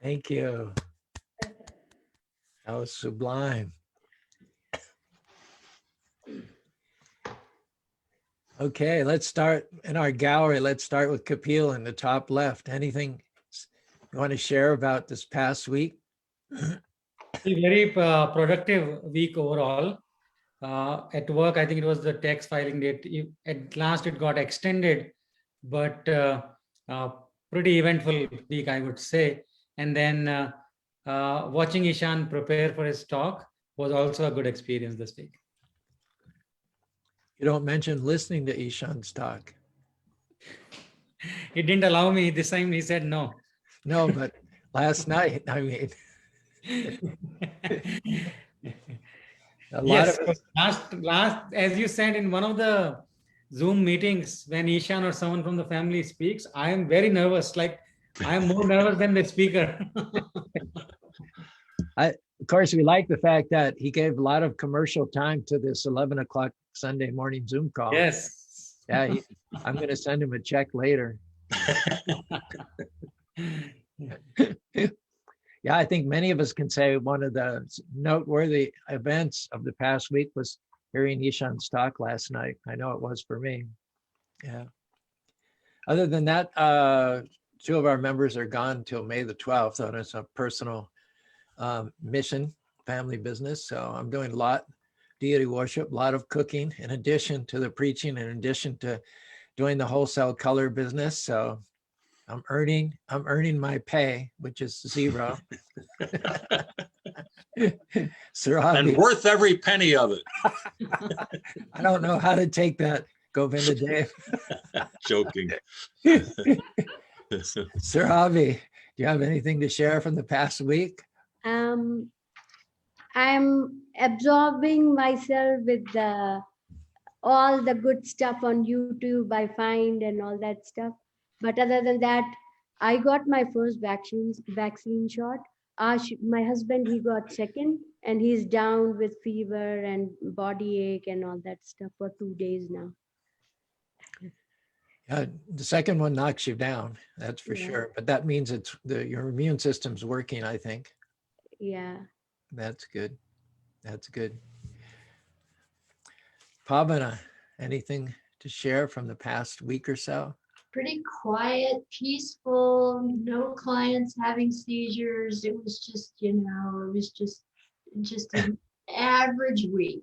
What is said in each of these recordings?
Thank you. That was sublime. Okay, let's start in our gallery. Let's start with Kapil in the top left. Anything you want to share about this past week? A very productive week overall. At work, I think it was the tax filing date. At last, it got extended, but pretty eventful week, I would say. And then watching Ishan prepare for his talk was also a good experience this week. You don't mention listening to Ishan's talk. He didn't allow me. This time he said no. No, but last night, I mean, a lot Yes, of us. last, as you said in one of the Zoom meetings, when Ishan or someone from the family speaks, I am very nervous. Like I am more nervous than the speaker. Of course, we like the fact that he gave a lot of commercial time to this 11 o'clock Sunday morning Zoom call. Yes. Yeah, I'm going to send him a check later. Yeah, I think many of us can say one of the noteworthy events of the past week was hearing Ishan's talk last night. I know it was for me. Yeah. Other than that, two of our members are gone till May the 12th on a personal mission, family business. So I'm doing a lot, deity worship, a lot of cooking, in addition to the preaching, in addition to doing the wholesale color business. So I'm earning my pay, which is zero. And worth every penny of it. I don't know how to take that, Govinda Dev. Joking. Suravi, do you have anything to share from the past week? I'm absorbing myself with all the good stuff on YouTube I find and all that stuff. But other than that, I got my first vaccine shot. My husband, he got second, and he's down with fever and body ache and all that stuff for 2 days now. The second one knocks you down, that's for Yeah. sure. But that means it's your immune system's working, I think. Yeah. That's good. That's good. Pavana, anything to share from the past week or so? Pretty quiet, peaceful, no clients having seizures. It was just, it was just an average week.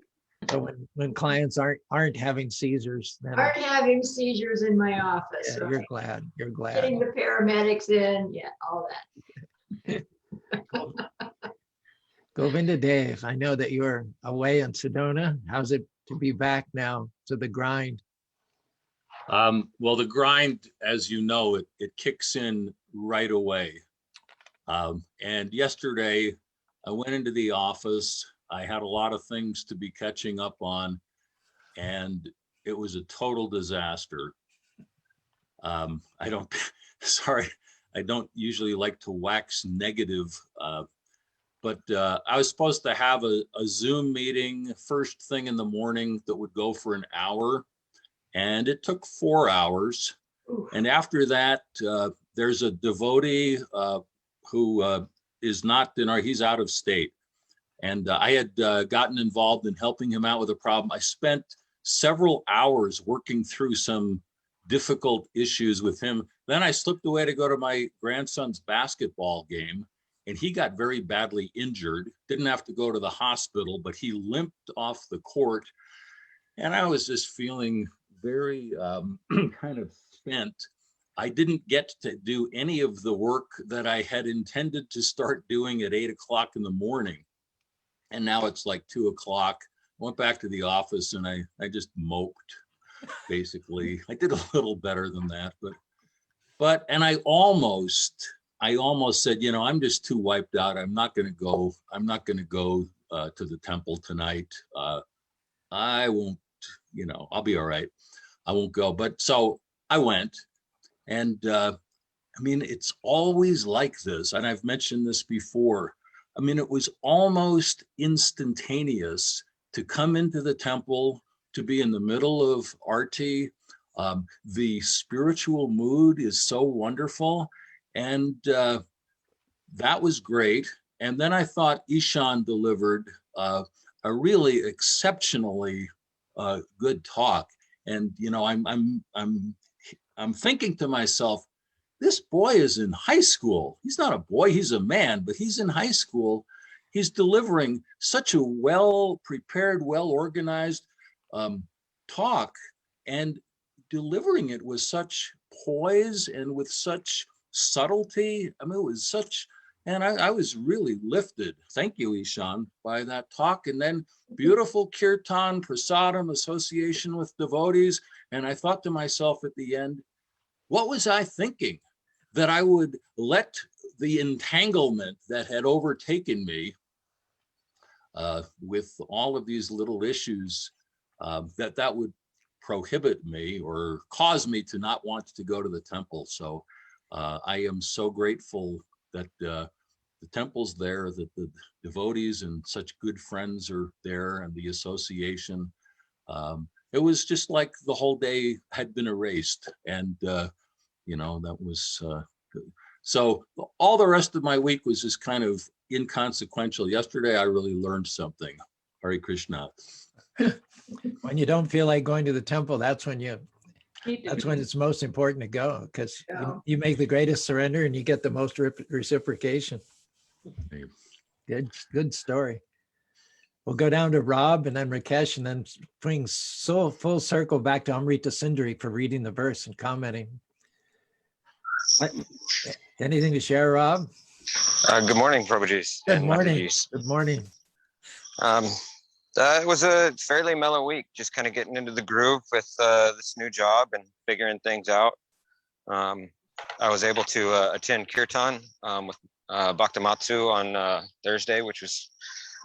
So when clients aren't having seizures, then Aren't having seizures in my office. yeah, right? you're glad. You're glad. Getting the paramedics in, yeah, all that. Govinda Dev, I know that you're away in Sedona. How's it to be back now to the grind? Well, the grind, as you know, it kicks in right away. And yesterday, I went into the office. I had a lot of things to be catching up on, and it was a total disaster. I don't, sorry, I don't usually like to wax negative, but I was supposed to have a Zoom meeting first thing in the morning that would go for an hour, and it took 4 hours. Ooh. And after that, there's a devotee who is not in he's out of state. And I had gotten involved in helping him out with a problem. I spent several hours working through some difficult issues with him. Then I slipped away to go to my grandson's basketball game, and he got very badly injured. Didn't have to go to the hospital, but he limped off the court. And I was just feeling very kind of spent. I didn't get to do any of the work that I had intended to start doing at 8 o'clock in the morning. And now it's like 2 o'clock. I went back to the office and I just moped, basically. I did a little better than that, but I almost said, I'm just too wiped out. I'm not going to go to the temple tonight. I won't, I'll be all right. I won't go. But so I went, and it's always like this. And I've mentioned this before. It was almost instantaneous to come into the temple, to be in the middle of Arti. The spiritual mood is so wonderful. And that was great. And then I thought Ishan delivered a really exceptionally good talk. And I'm thinking to myself, this boy is in high school. He's not a boy, he's a man, but he's in high school. He's delivering such a well-prepared, well-organized talk, and delivering it with such poise and with such subtlety. I mean, it was such, and I was really lifted. Thank you, Ishan, by that talk. And then beautiful kirtan, prasadam, association with devotees. And I thought to myself at the end, what was I thinking? That I would let the entanglement that had overtaken me with all of these little issues, that would prohibit me or cause me to not want to go to the temple. So I am so grateful that the temple's there, that the devotees and such good friends are there, and the association. It was just like the whole day had been erased, and that was good. So all the rest of my week was just kind of inconsequential. Yesterday, I really learned something. Hare Krishna. When you don't feel like going to the temple, that's when it's most important to go, because you make the greatest surrender and you get the most reciprocation. Good story. We'll go down to Rob and then Rakesh, and then bring full circle back to Amrita Sundari for reading the verse and commenting. Anything to share, Rob? Good morning, Prabhuji. Good morning. Good morning. It was a fairly mellow week, just kind of getting into the groove with this new job and figuring things out. I was able to attend Kirtan with Bhaktamatsu on Thursday, which was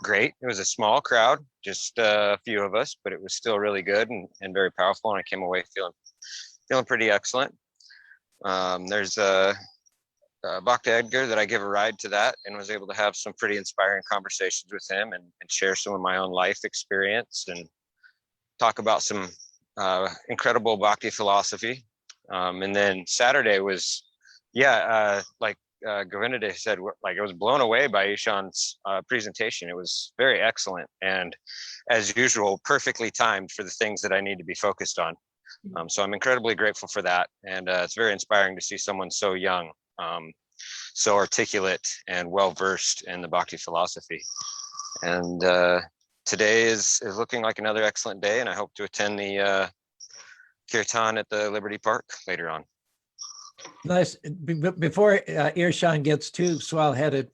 great. It was a small crowd, just a few of us, but it was still really good and very powerful. And I came away feeling pretty excellent. There's Bhakta Edgar that I give a ride to that, and was able to have some pretty inspiring conversations with him and share some of my own life experience and talk about some incredible bhakti philosophy. And then Saturday was, like Govinda said, like I was blown away by Ishan's presentation. It was very excellent, and as usual, perfectly timed for the things that I need to be focused on. So I'm incredibly grateful for that. And it's very inspiring to see someone so young, so articulate and well-versed in the bhakti philosophy. And today is looking like another excellent day, and I hope to attend the Kirtan at the Liberty Park later on. Nice. Before Irshan gets too swell-headed,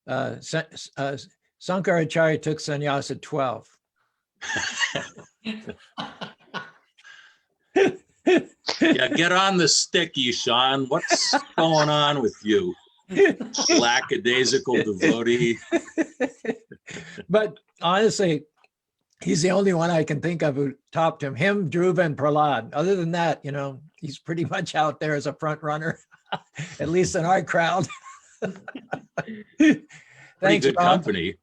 Sankaracharya took sannyas at 12. Yeah, get on the stick, Ishan. What's going on with you? Lackadaisical devotee. But honestly, he's the only one I can think of who topped him. Him, Dhruva, and Prahlad. Other than that, he's pretty much out there as a front runner, at least in our crowd. Thanks, good Rob. company.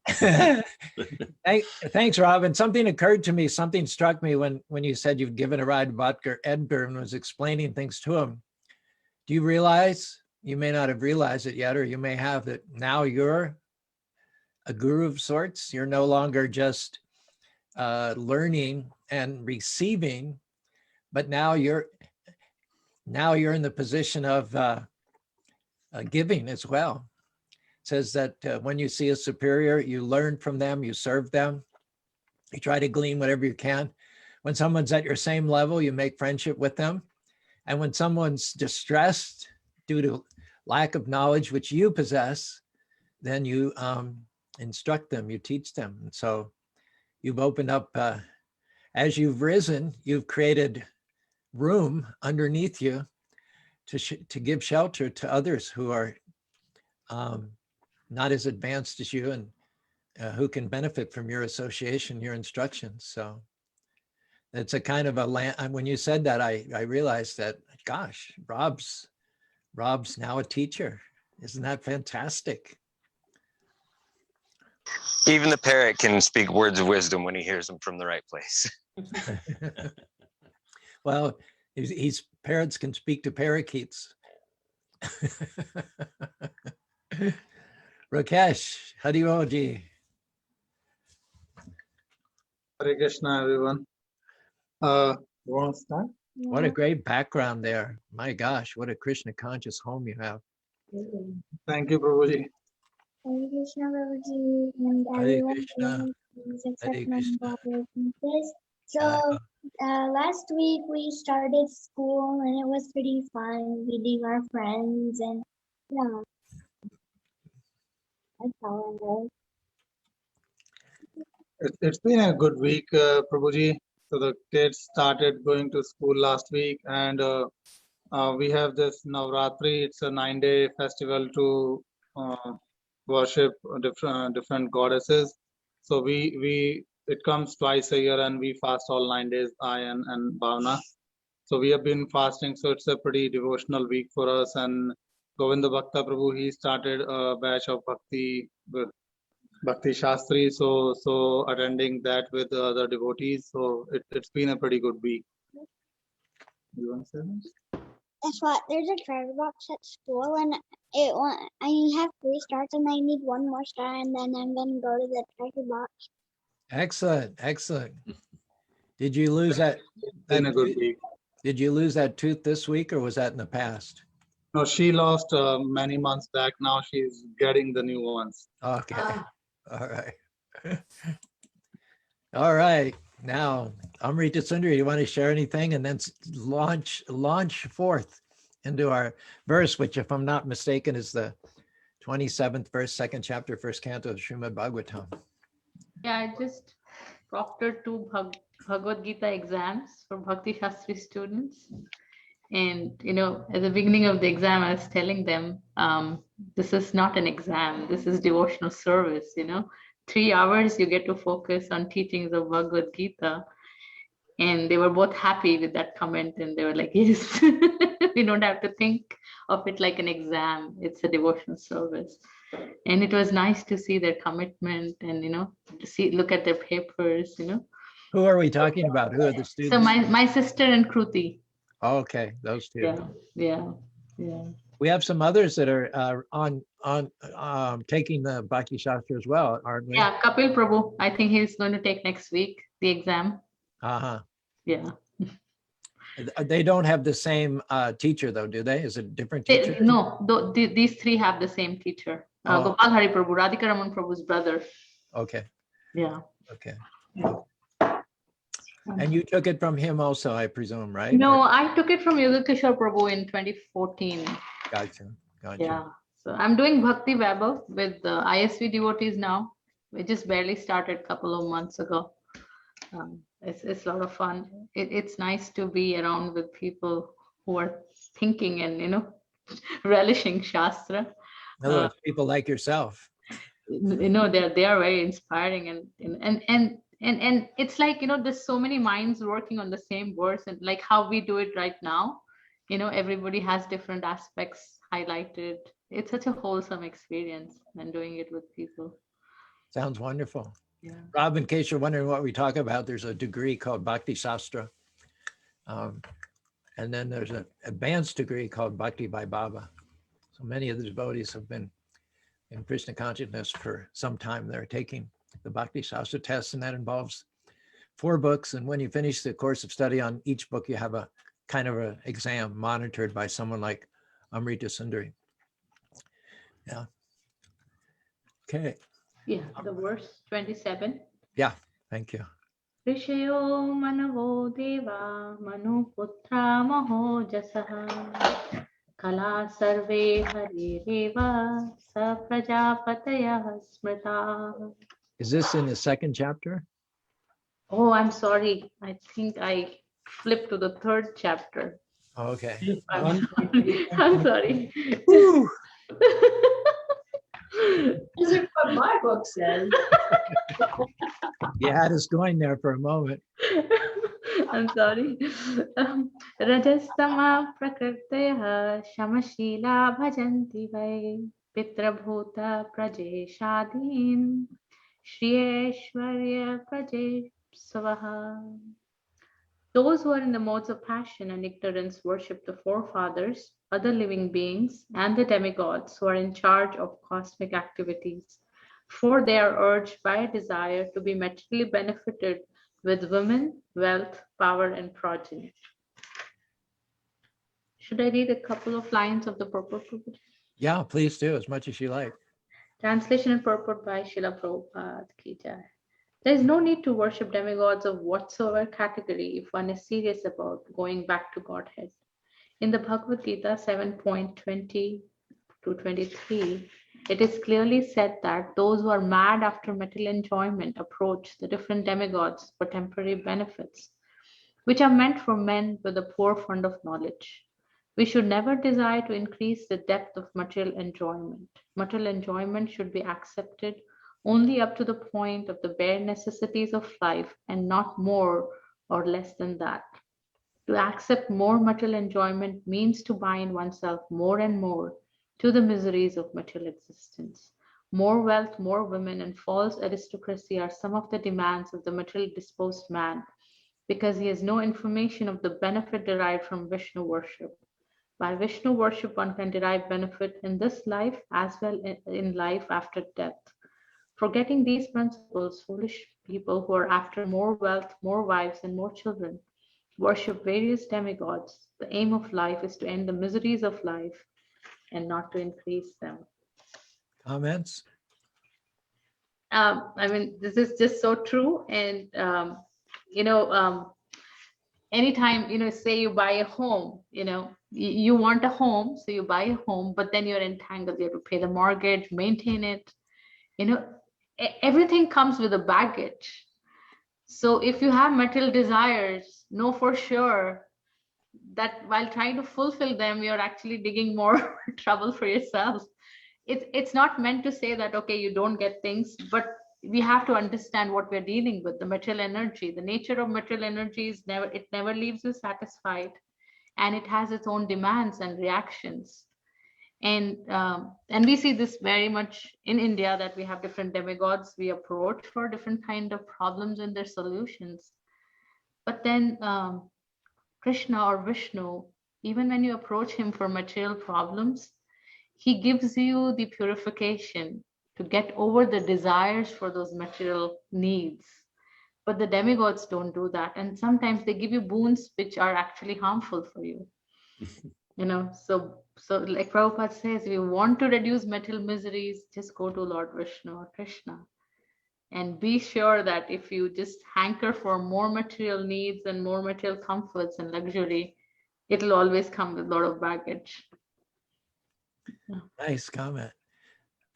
Thanks, Rob. And something occurred to me, something struck me when you said you've given a ride to Bhatkar Edgar and was explaining things to him. Do you realize, you may not have realized it yet, or you may have, that now you're a guru of sorts? You're no longer just learning and receiving, but now you're in the position of giving as well. Says that when you see a superior, you learn from them, you serve them, you try to glean whatever you can. When someone's at your same level, you make friendship with them. And when someone's distressed due to lack of knowledge which you possess, then you instruct them, you teach them. And so you've opened up, as you've risen, you've created room underneath you to give shelter to others who are not as advanced as you, and who can benefit from your association, your instructions. So it's a kind of a land. When you said that, I realized that, gosh, Rob's now a teacher. Isn't that fantastic? Even the parrot can speak words of wisdom when he hears them from the right place. Well, parrots can speak to parakeets. Rakesh, Hariboji. Hare Krishna, everyone. You want to start? What a great background there. My gosh, what a Krishna conscious home you have. Thank you, Prabhuji. Hare Krishna, Prabhuji, and Hare everyone. Krishna, Please accept Hare my Krishna. apologies. So, Uh, last week we started school and it was pretty fun meeting our friends and yeah, that's all I know. It's been a good week, Prabhuji. So the kids started going to school last week, and we have this Navratri. It's a 9-day festival to worship different goddesses. So it comes twice a year, and we fast all 9 days, I and Bhavna. So we have been fasting. So it's a pretty devotional week for us. And Govinda Bhakta Prabhu, he started a batch of bhakti with Bhakti Shastri, so attending that with other devotees. So it's been a pretty good week. You want to say this? That's what there's a treasure box at school and I have 3 stars and I need 1 more star and then I'm gonna go to the treasure box. Excellent, excellent. Did you lose that? Been a good week. Did you lose that tooth this week or was that in the past? No, she lost many months back. Now she's getting the new ones. Okay, Ah. all right. All right, now, Amrita Sundari, you want to share anything and then launch forth into our verse, which if I'm not mistaken is the 27th verse, 2nd chapter, 1st canto of Srimad Bhagavatam. Yeah, I just proctored 2 Bhagavad Gita exams for Bhakti Shastri students. And, at the beginning of the exam, I was telling them, this is not an exam, this is devotional service, 3 hours you get to focus on teachings of Bhagavad Gita. And they were both happy with that comment. And they were like, yes, we don't have to think of it like an exam. It's a devotional service. And it was nice to see their commitment and, look at their papers, Who are we talking about? Who are the students? So my sister and Kruti. Oh, okay, those two. Yeah. We have some others that are on taking the Bhakti Shastra as well, aren't we? Yeah, Kapil Prabhu. I think he's going to take next week the exam. Uh-huh. Yeah. They don't have the same teacher though, do they? Is it a different teacher? No, these 3 have the same teacher. Oh. Gopal Hari Prabhu, Radhika Raman Prabhu's brother. Okay, Yeah. okay. And you took it from him also, I presume, right? No, I took it from Yogakishore Prabhu in 2014. Gotcha. Yeah. So I'm doing Bhakti Vaibhav with the ISV devotees now. We just barely started a couple of months ago. It's a lot of fun. It's nice to be around with people who are thinking and, relishing Shastra. In other words, people like yourself. They are very inspiring and it's like, there's so many minds working on the same verse and like how we do it right now, everybody has different aspects highlighted. It's such a wholesome experience and doing it with people. Sounds wonderful. Yeah. Rob, in case you're wondering what we talk about, there's a degree called Bhakti Shastra. And then there's an advanced degree called Bhakti by Baba. So many of the devotees have been in Krishna consciousness for some time. They're taking the Bhakti Shastra test, and that involves 4 books. And when you finish the course of study on each book, you have a kind of an exam monitored by someone like Amrita Sundari. Yeah. Okay. Yeah, the verse 27. Yeah, thank you. Rishayo manavo deva manuputra mahojasah kala sarve harireva sa prajapataya smrita. Is this in the 2nd chapter? Oh, I'm sorry. I think I flipped to the 3rd chapter. Okay. I'm sorry. This is what my book says. You had us going there for a moment. I'm sorry. Rajastama prakritaya shamashila bhajanti vai pitrabhuta prajeshadin shriyeshwarya prajesavaha. Those who are in the modes of passion and ignorance worship the forefathers, other living beings, and the demigods who are in charge of cosmic activities, for they are urged by a desire to be materially benefited with women, wealth, power, and progeny. Should I read a couple of lines of the purport? Yeah, please do, as much as you like. Translation and purport by Srila Prabhupada Ki Jai. There is no need to worship demigods of whatsoever category if one is serious about going back to Godhead. In the Bhagavad Gita 7.20 to 23, it is clearly said that those who are mad after material enjoyment approach the different demigods for temporary benefits, which are meant for men with a poor fund of knowledge. We should never desire to increase the depth of material enjoyment. Material enjoyment should be accepted only up to the point of the bare necessities of life and not more or less than that. To accept more material enjoyment means to bind oneself more and more to the miseries of material existence. More wealth, more women, and false aristocracy are some of the demands of the material disposed man because he has no information of the benefit derived from Vishnu worship. By Vishnu worship, one can derive benefit in this life as well in life after death. Forgetting these principles, foolish people who are after more wealth, more wives, and more children worship various demigods. The aim of life is to end the miseries of life and not to increase them. Comments? I mean, this is just so true. And, anytime, say you buy a home, you want a home, so you buy a home, but then you're entangled. You have to pay the mortgage, maintain it. Everything comes with a baggage. So if you have material desires, know for sure that while trying to fulfill them, you're actually digging more trouble for yourself. It's not meant to say that, okay, you don't get things, but we have to understand what we're dealing with, the material energy. The nature of material energy is it never leaves you satisfied, and it has its own demands and reactions. And we see this very much in India, that we have different demigods we approach for different kind of problems and their solutions. But then Krishna or Vishnu, even when you approach him for material problems, he gives you the purification to get over the desires for those material needs. But the demigods don't do that. And sometimes they give you boons which are actually harmful for you. So like Prabhupada says, if you want to reduce material miseries, just go to Lord Vishnu or Krishna. And be sure that if you just hanker for more material needs and more material comforts and luxury, it'll always come with a lot of baggage. Nice comment.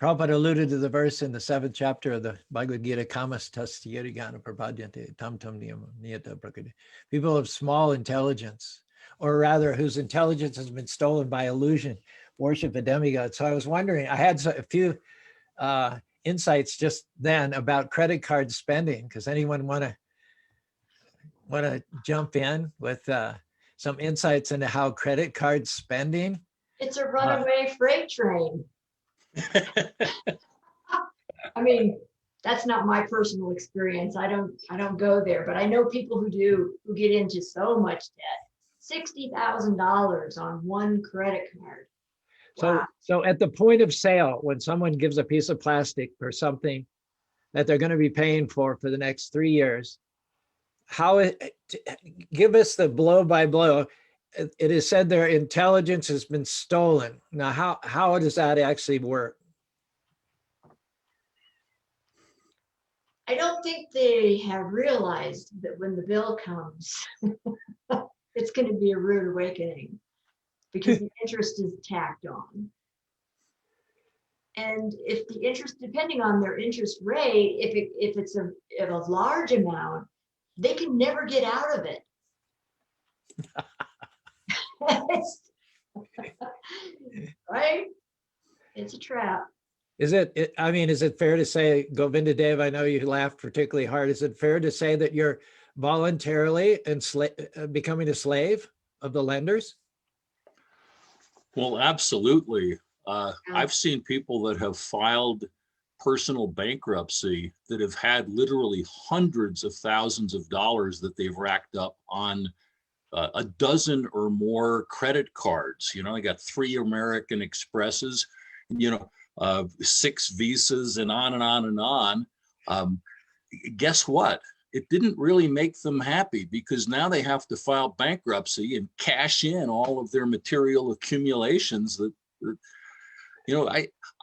Prabhupada alluded to the verse in the 7th chapter of the Bhagavad Gita, Kamas Tastyarigana Prapadyante Tam Tam Niyam Niyata Prakriti. People of small intelligence, or rather whose intelligence has been stolen by illusion, worship a demigod. So I was wondering, I had a few insights just then about credit card spending. Does anyone want to jump in with some insights into how credit card spending? It's a runaway freight train. I mean, that's not my personal experience. I don't go there, but I know people who do, who get into so much debt. $60,000 on one credit card. Wow. So at the point of sale, when someone gives a piece of plastic for something that they're going to be paying for the next 3 years, give us the blow by blow. It is said their intelligence has been stolen. Now, how does that actually work? I don't think they have realized that when the bill comes, it's going to be a rude awakening because the interest is tacked on. And if the interest, depending on their interest rate, if it's a large amount, they can never get out of it. Right? It's a trap. Is it fair to say, Govinda Dev, I know you laughed particularly hard. Is it fair to say that you're voluntarily becoming a slave of the lenders? Well, absolutely. I've seen people that have filed personal bankruptcy that have had literally hundreds of thousands of dollars that they've racked up on a dozen or more credit cards. You know, I got 3 American Expresses, you know, 6 Visas, and on and on and on. Guess what? It didn't really make them happy, because now they have to file bankruptcy and cash in all of their material accumulations that you know,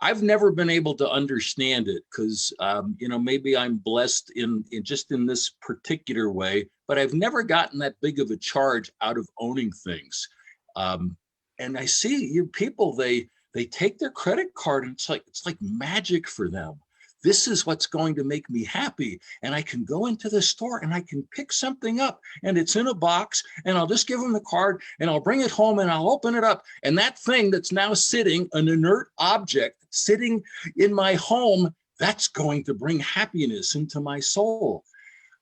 I've never been able to understand it, because you know, maybe I'm blessed in just in this particular way, but I've never gotten that big of a charge out of owning things. And I see you people, they take their credit card and it's like magic for them. This is what's going to make me happy. And I can go into the store and I can pick something up and it's in a box, and I'll just give them the card and I'll bring it home and I'll open it up. And that thing that's now sitting, an inert object sitting in my home, that's going to bring happiness into my soul.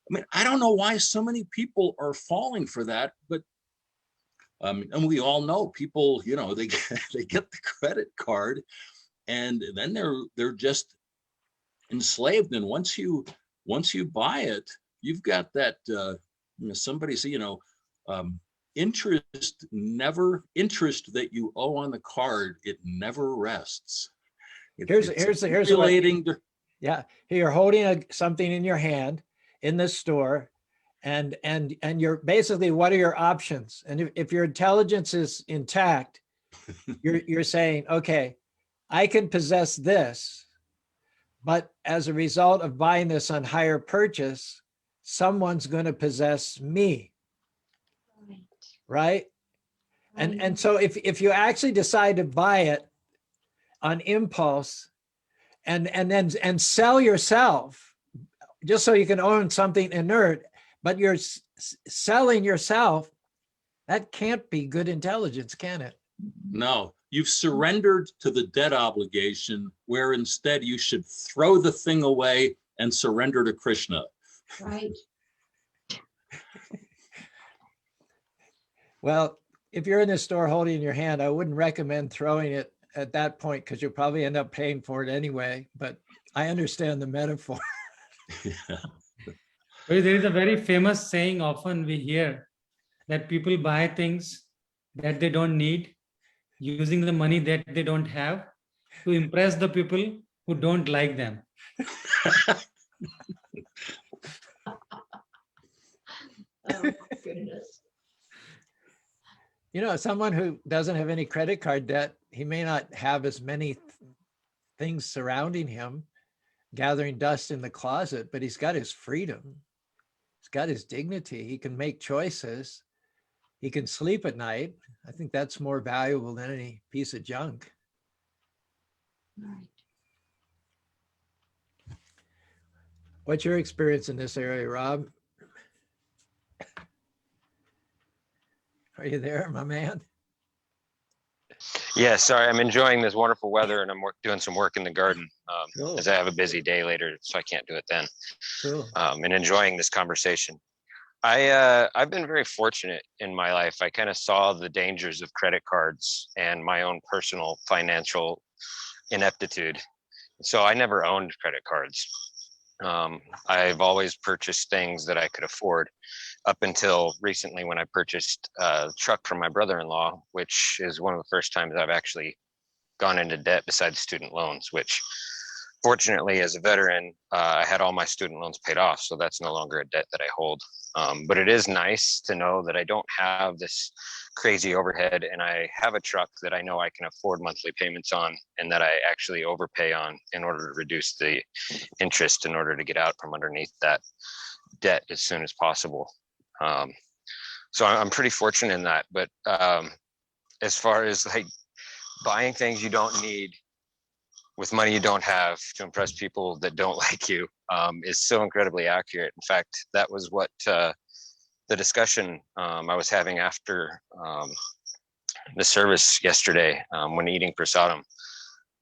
I mean, I don't know why so many people are falling for that, but and we all know people, you know, they get the credit card and then they're just enslaved. And once you buy it, you've got that you know, somebody say, you know, interest that you owe on the card, it never rests. Here's what, yeah, you're holding something in your hand in the store, and you're basically, what are your options? And if your intelligence is intact, you're saying, okay, I can possess this, but as a result of buying this on hire purchase, someone's going to possess me, right? And so if you actually decide to buy it on impulse and then sell yourself just so you can own something inert, but you're selling yourself, that can't be good intelligence, can it? No, you've surrendered to the debt obligation, where instead you should throw the thing away and surrender to Krishna. Right. Well, if you're in the store holding it in your hand, I wouldn't recommend throwing it at that point, because you'll probably end up paying for it anyway, but I understand the metaphor. Yeah. There is a very famous saying often we hear, that people buy things that they don't need, using the money that they don't have to impress the people who don't like them. Oh my goodness. You know, someone who doesn't have any credit card debt, he may not have as many things surrounding him, gathering dust in the closet, but he's got his freedom. He's got his dignity. He can make choices. He can sleep at night. I think that's more valuable than any piece of junk. Right. What's your experience in this area, Rob? Are you there, my man? Yeah, sorry, I'm enjoying this wonderful weather, and I'm doing some work in the garden, Cool. as I have a busy day later, so I can't do it then. Cool. And enjoying this conversation. I've been very fortunate in my life. I kind of saw the dangers of credit cards and my own personal financial ineptitude. So I never owned credit cards. I've always purchased things that I could afford, up until recently when I purchased a truck from my brother-in-law, which is one of the first times I've actually gone into debt besides student loans, which fortunately as a veteran, I had all my student loans paid off. So that's no longer a debt that I hold. But it is nice to know that I don't have this crazy overhead, and I have a truck that I know I can afford monthly payments on, and that I actually overpay on in order to reduce the interest in order to get out from underneath that debt as soon as possible. So I'm pretty fortunate in that. But as far as like buying things you don't need with money you don't have to impress people that don't like you is so incredibly accurate. In fact, that was what the discussion I was having after the service yesterday when eating prasadam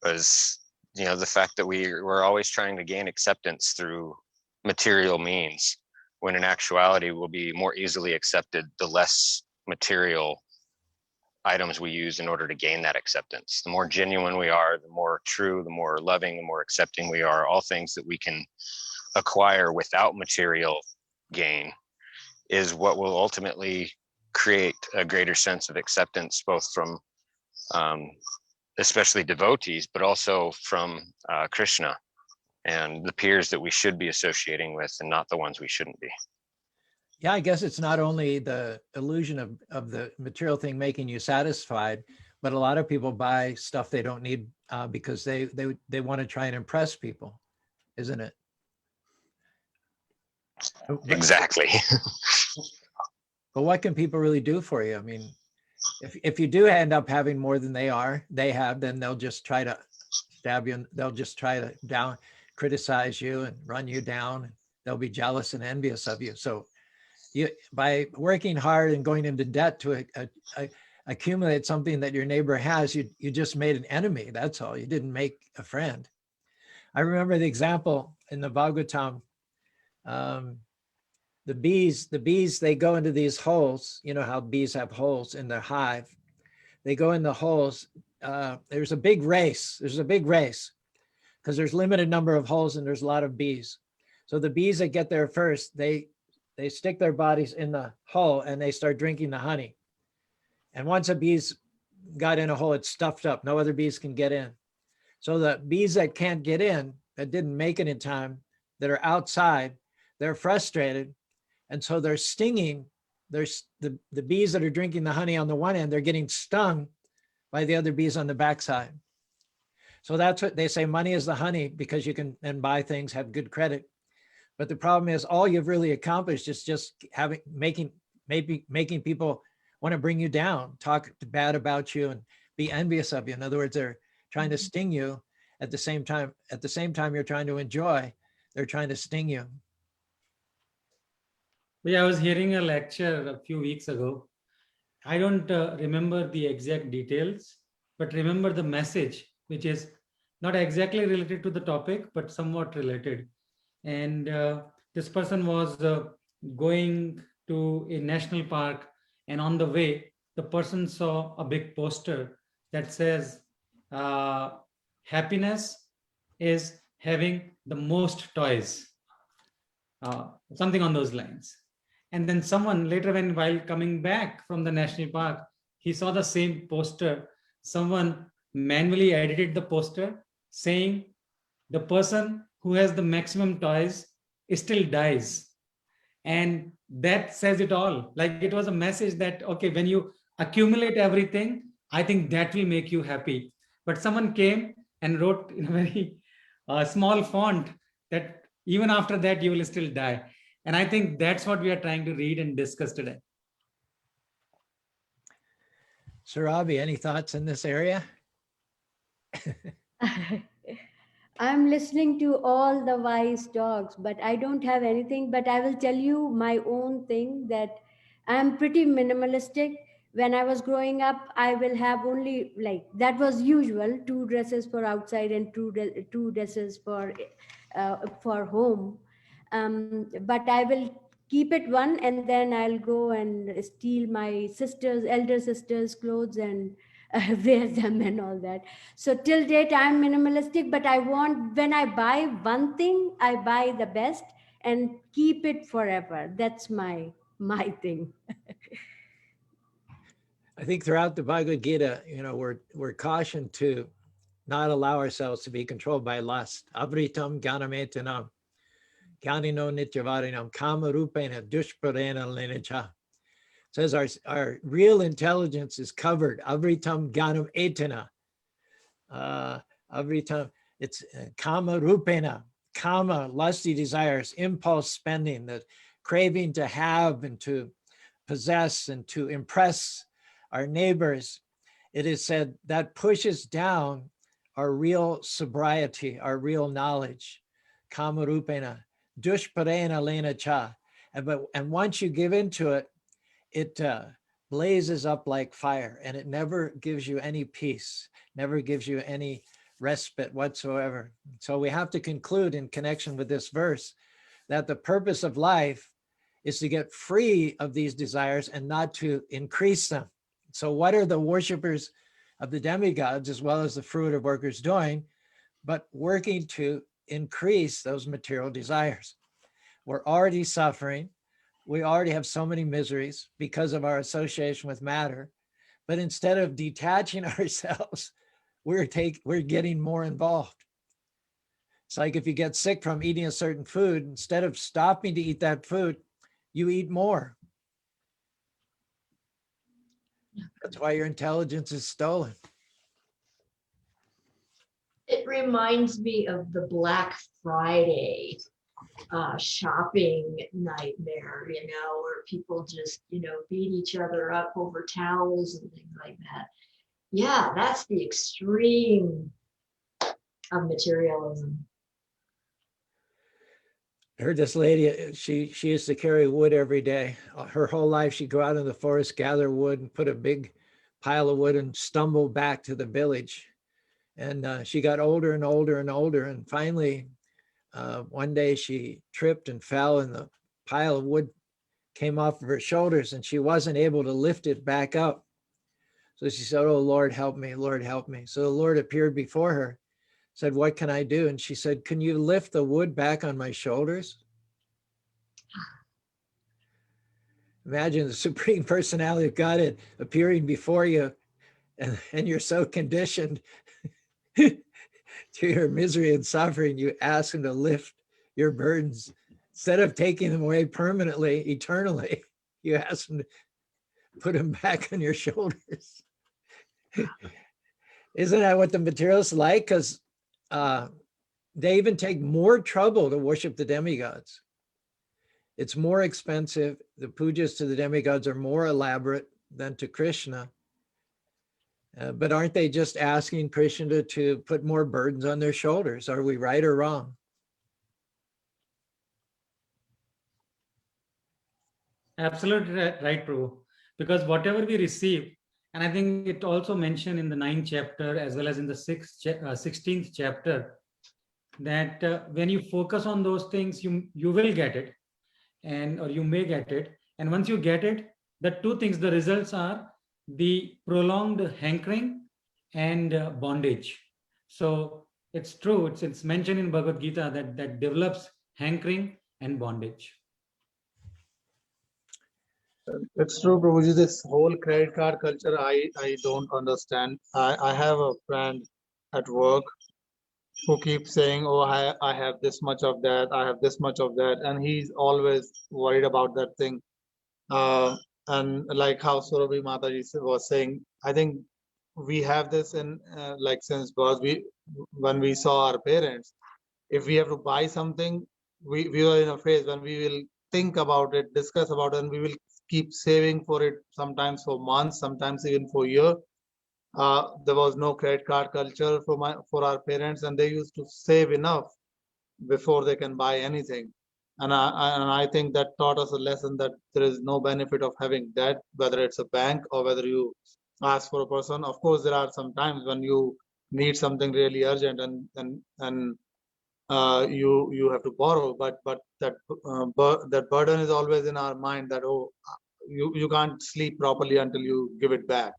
was, you know, the fact that we're always trying to gain acceptance through material means, when in actuality we'll be more easily accepted the less material items we use in order to gain that acceptance. The more genuine we are, the more true, the more loving, the more accepting we are, all things that we can acquire without material gain is what will ultimately create a greater sense of acceptance, both from especially devotees, but also from Krishna and the peers that we should be associating with and not the ones we shouldn't be. Yeah, I guess it's not only the illusion of the material thing making you satisfied, but a lot of people buy stuff they don't need because they want to try and impress people, isn't it? Exactly. But what can people really do for you? I mean, if you do end up having more than they have, then they'll just try to stab you and they'll just try to criticize you and run you down. They'll be jealous and envious of you. So by working hard and going into debt to accumulate something that your neighbor has, you just made an enemy. That's all. You didn't make a friend. I remember the example in the Bhagavatam. The bees, they go into these holes. You know how bees have holes in their hive. They go in the holes. There's a big race. Because there's limited number of holes and there's a lot of bees. So the bees that get there first, they stick their bodies in the hole and they start drinking the honey. And once a bee's got in a hole, it's stuffed up. No other bees can get in. So the bees that can't get in, that didn't make it in time, that are outside, they're frustrated. And so they're stinging. There's the bees that are drinking the honey on the one end, they're getting stung by the other bees on the backside. So that's what they say, money is the honey, because you can then buy things, have good credit. But the problem is all you've really accomplished is just making people want to bring you down, talk bad about you and be envious of you. In other words, they're trying to sting you at the same time you're trying to enjoy, they're trying to sting you. Yeah, I was hearing a lecture a few weeks ago. I don't remember the exact details, but remember the message, which is not exactly related to the topic, but somewhat related. And this person was going to a national park, and on the way, the person saw a big poster that says, happiness is having the most toys, something on those lines. And then someone later, while coming back from the national park, he saw the same poster. Someone manually edited the poster saying the person who has the maximum toys still dies. And that says it all. Like, it was a message that, okay, when you accumulate everything, I think that will make you happy. But someone came and wrote in a very small font that even after that, you will still die. And I think that's what we are trying to read and discuss today. Sarabi, any thoughts in this area? I'm listening to all the wise talks, but I don't have anything. But I will tell you my own thing, that I'm pretty minimalistic. When I was growing up, I will have only, like, that was usual, 2 dresses for outside and 2 dresses for home. But I will keep it one, and then I'll go and steal my elder sister's clothes and wear them and all that. So till date, I'm minimalistic, but I want, when I buy one thing, I buy the best and keep it forever. That's my thing. I think throughout the Bhagavad Gita, we're cautioned to not allow ourselves to be controlled by lust. Avritam gyanametanam, jnanino nityavarinam, kama rupena dushparena lenacha. It says our real intelligence is covered. Avritam gyanam etana. Avritam, it's kama rupena. Kama, lusty desires, impulse spending, the craving to have and to possess and to impress our neighbors. It is said that pushes down our real sobriety, our real knowledge. Kama rupena, dushparena lena cha. And once you give into it, it blazes up like fire, and it never gives you any peace, never gives you any respite whatsoever. So we have to conclude in connection with this verse that the purpose of life is to get free of these desires and not to increase them. So what are the worshipers of the demigods as well as the fruitive workers doing, but working to increase those material desires? We're already suffering. We already have so many miseries because of our association with matter. But instead of detaching ourselves, we're getting more involved. It's like if you get sick from eating a certain food, instead of stopping to eat that food, you eat more. That's why your intelligence is stolen. It reminds me of the Black Friday shopping nightmare, where people just, beat each other up over towels and things like that. Yeah, that's the extreme of materialism. I heard this lady, she used to carry wood every day. Her whole life, she'd go out in the forest, gather wood and put a big pile of wood and stumble back to the village. And she got older and older and older. And finally, one day she tripped and fell and the pile of wood came off of her shoulders and she wasn't able to lift it back up. So she said, "Oh, Lord, help me, Lord, help me." So the Lord appeared before her, said, "What can I do?" And she said, "Can you lift the wood back on my shoulders?" Imagine the Supreme Personality of Godhead appearing before you, and you're so conditioned to your misery and suffering, you ask him to lift your burdens. Instead of taking them away permanently, eternally, you ask him to put them back on your shoulders. Isn't that what the materialists like? Because they even take more trouble to worship the demigods. It's more expensive. The pujas to the demigods are more elaborate than to Krishna. But aren't they just asking Krishna to put more burdens on their shoulders? Are we right or wrong? Absolutely right, Prabhu. Because whatever we receive, and I think it also mentioned in the 9th chapter as well as in the 16th chapter, that when you focus on those things, you will get it, or you may get it. And once you get it, the two things, the results are the prolonged hankering and bondage. So it's true. It's mentioned in Bhagavad Gita that develops hankering and bondage. It's true, Prabhuji. This whole credit card culture, I don't understand. I have a friend at work who keeps saying, "Oh, I have this much of that, I have this much of that," and he's always worried about that thing. And like how Surabhi Mataji was saying, I think we have this in like since birth. When we saw our parents, if we have to buy something, we are in a phase when we will think about it, discuss about it, and we will keep saving for it, sometimes for months, sometimes even for years. There was no credit card culture for our parents, and they used to save enough before they can buy anything. And I think that taught us a lesson that there is no benefit of having debt, whether it's a bank or whether you ask for a person. Of course, there are some times when you need something really urgent and you have to borrow, but that burden is always in our mind that, oh, you can't sleep properly until you give it back.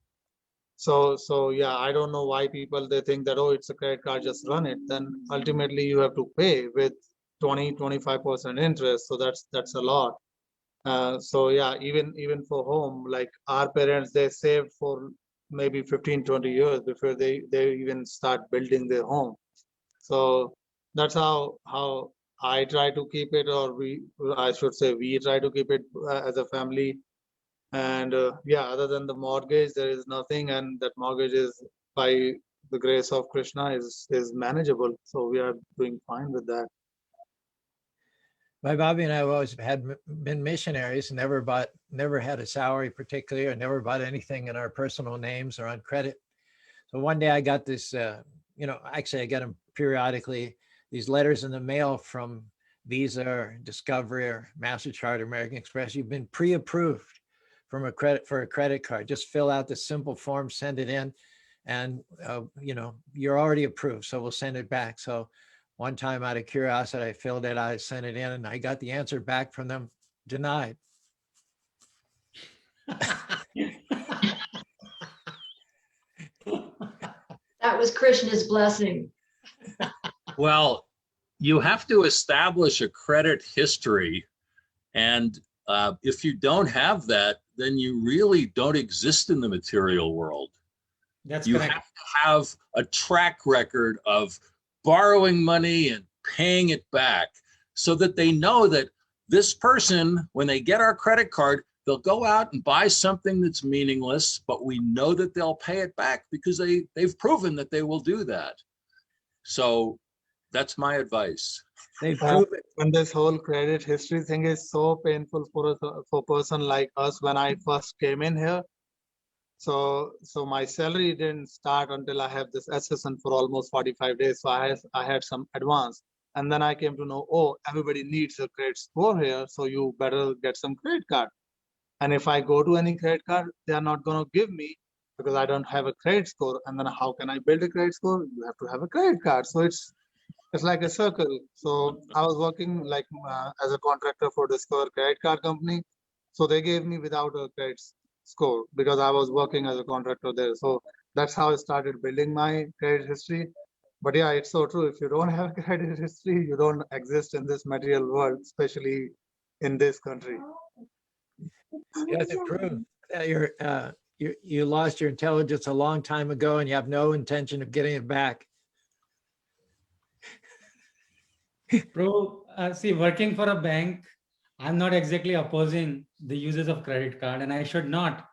So yeah, I don't know why people, they think that, oh, it's a credit card, just run it. Then ultimately you have to pay with 20-25% interest. So that's a lot. So yeah, even for home, like our parents, they saved for maybe 15-20 years before they even start building their home. So that's how I try to keep it, or I should say we try to keep it as a family. And yeah, other than the mortgage, there is nothing, and that mortgage is, by the grace of Krishna, is manageable. So we are doing fine with that. My Bobby and I have always been missionaries, never had a salary particularly, or never bought anything in our personal names or on credit. So one day I got this, actually I get them periodically, these letters in the mail from Visa or Discovery or MasterCard or American Express. You've been pre-approved for a credit card. Just fill out the simple form, send it in, and you're already approved. So we'll send it back. So one time, out of curiosity, I filled it out, I sent it in, and I got the answer back from them, denied. That was Krishna's blessing. Well, you have to establish a credit history. And if you don't have that, then you really don't exist in the material world. That's You correct. have to have a track record of borrowing money and paying it back so that they know that this person, when they get our credit card, they'll go out and buy something that's meaningless, but we know that they'll pay it back because they've proven that they will do that. So that's my advice. They've proven. And this whole credit history thing is so painful for a person like us when I first came in here. So my salary didn't start until I have this SSN for almost 45 days. So I had some advance. And then I came to know, oh, everybody needs a credit score here. So you better get some credit card. And if I go to any credit card, they are not going to give me because I don't have a credit score. And then how can I build a credit score? You have to have a credit card. So it's like a circle. So I was working like as a contractor for Discover Credit Card Company. So they gave me without a credit score because I was working as a contractor there. So that's how I started building my credit history. But yeah, it's so true. If you don't have a credit history, you don't exist in this material world, especially in this country. You have to prove that you lost your intelligence a long time ago and you have no intention of getting it back. Bro, see, working for a bank, I'm not exactly opposing the uses of credit card, and I should not,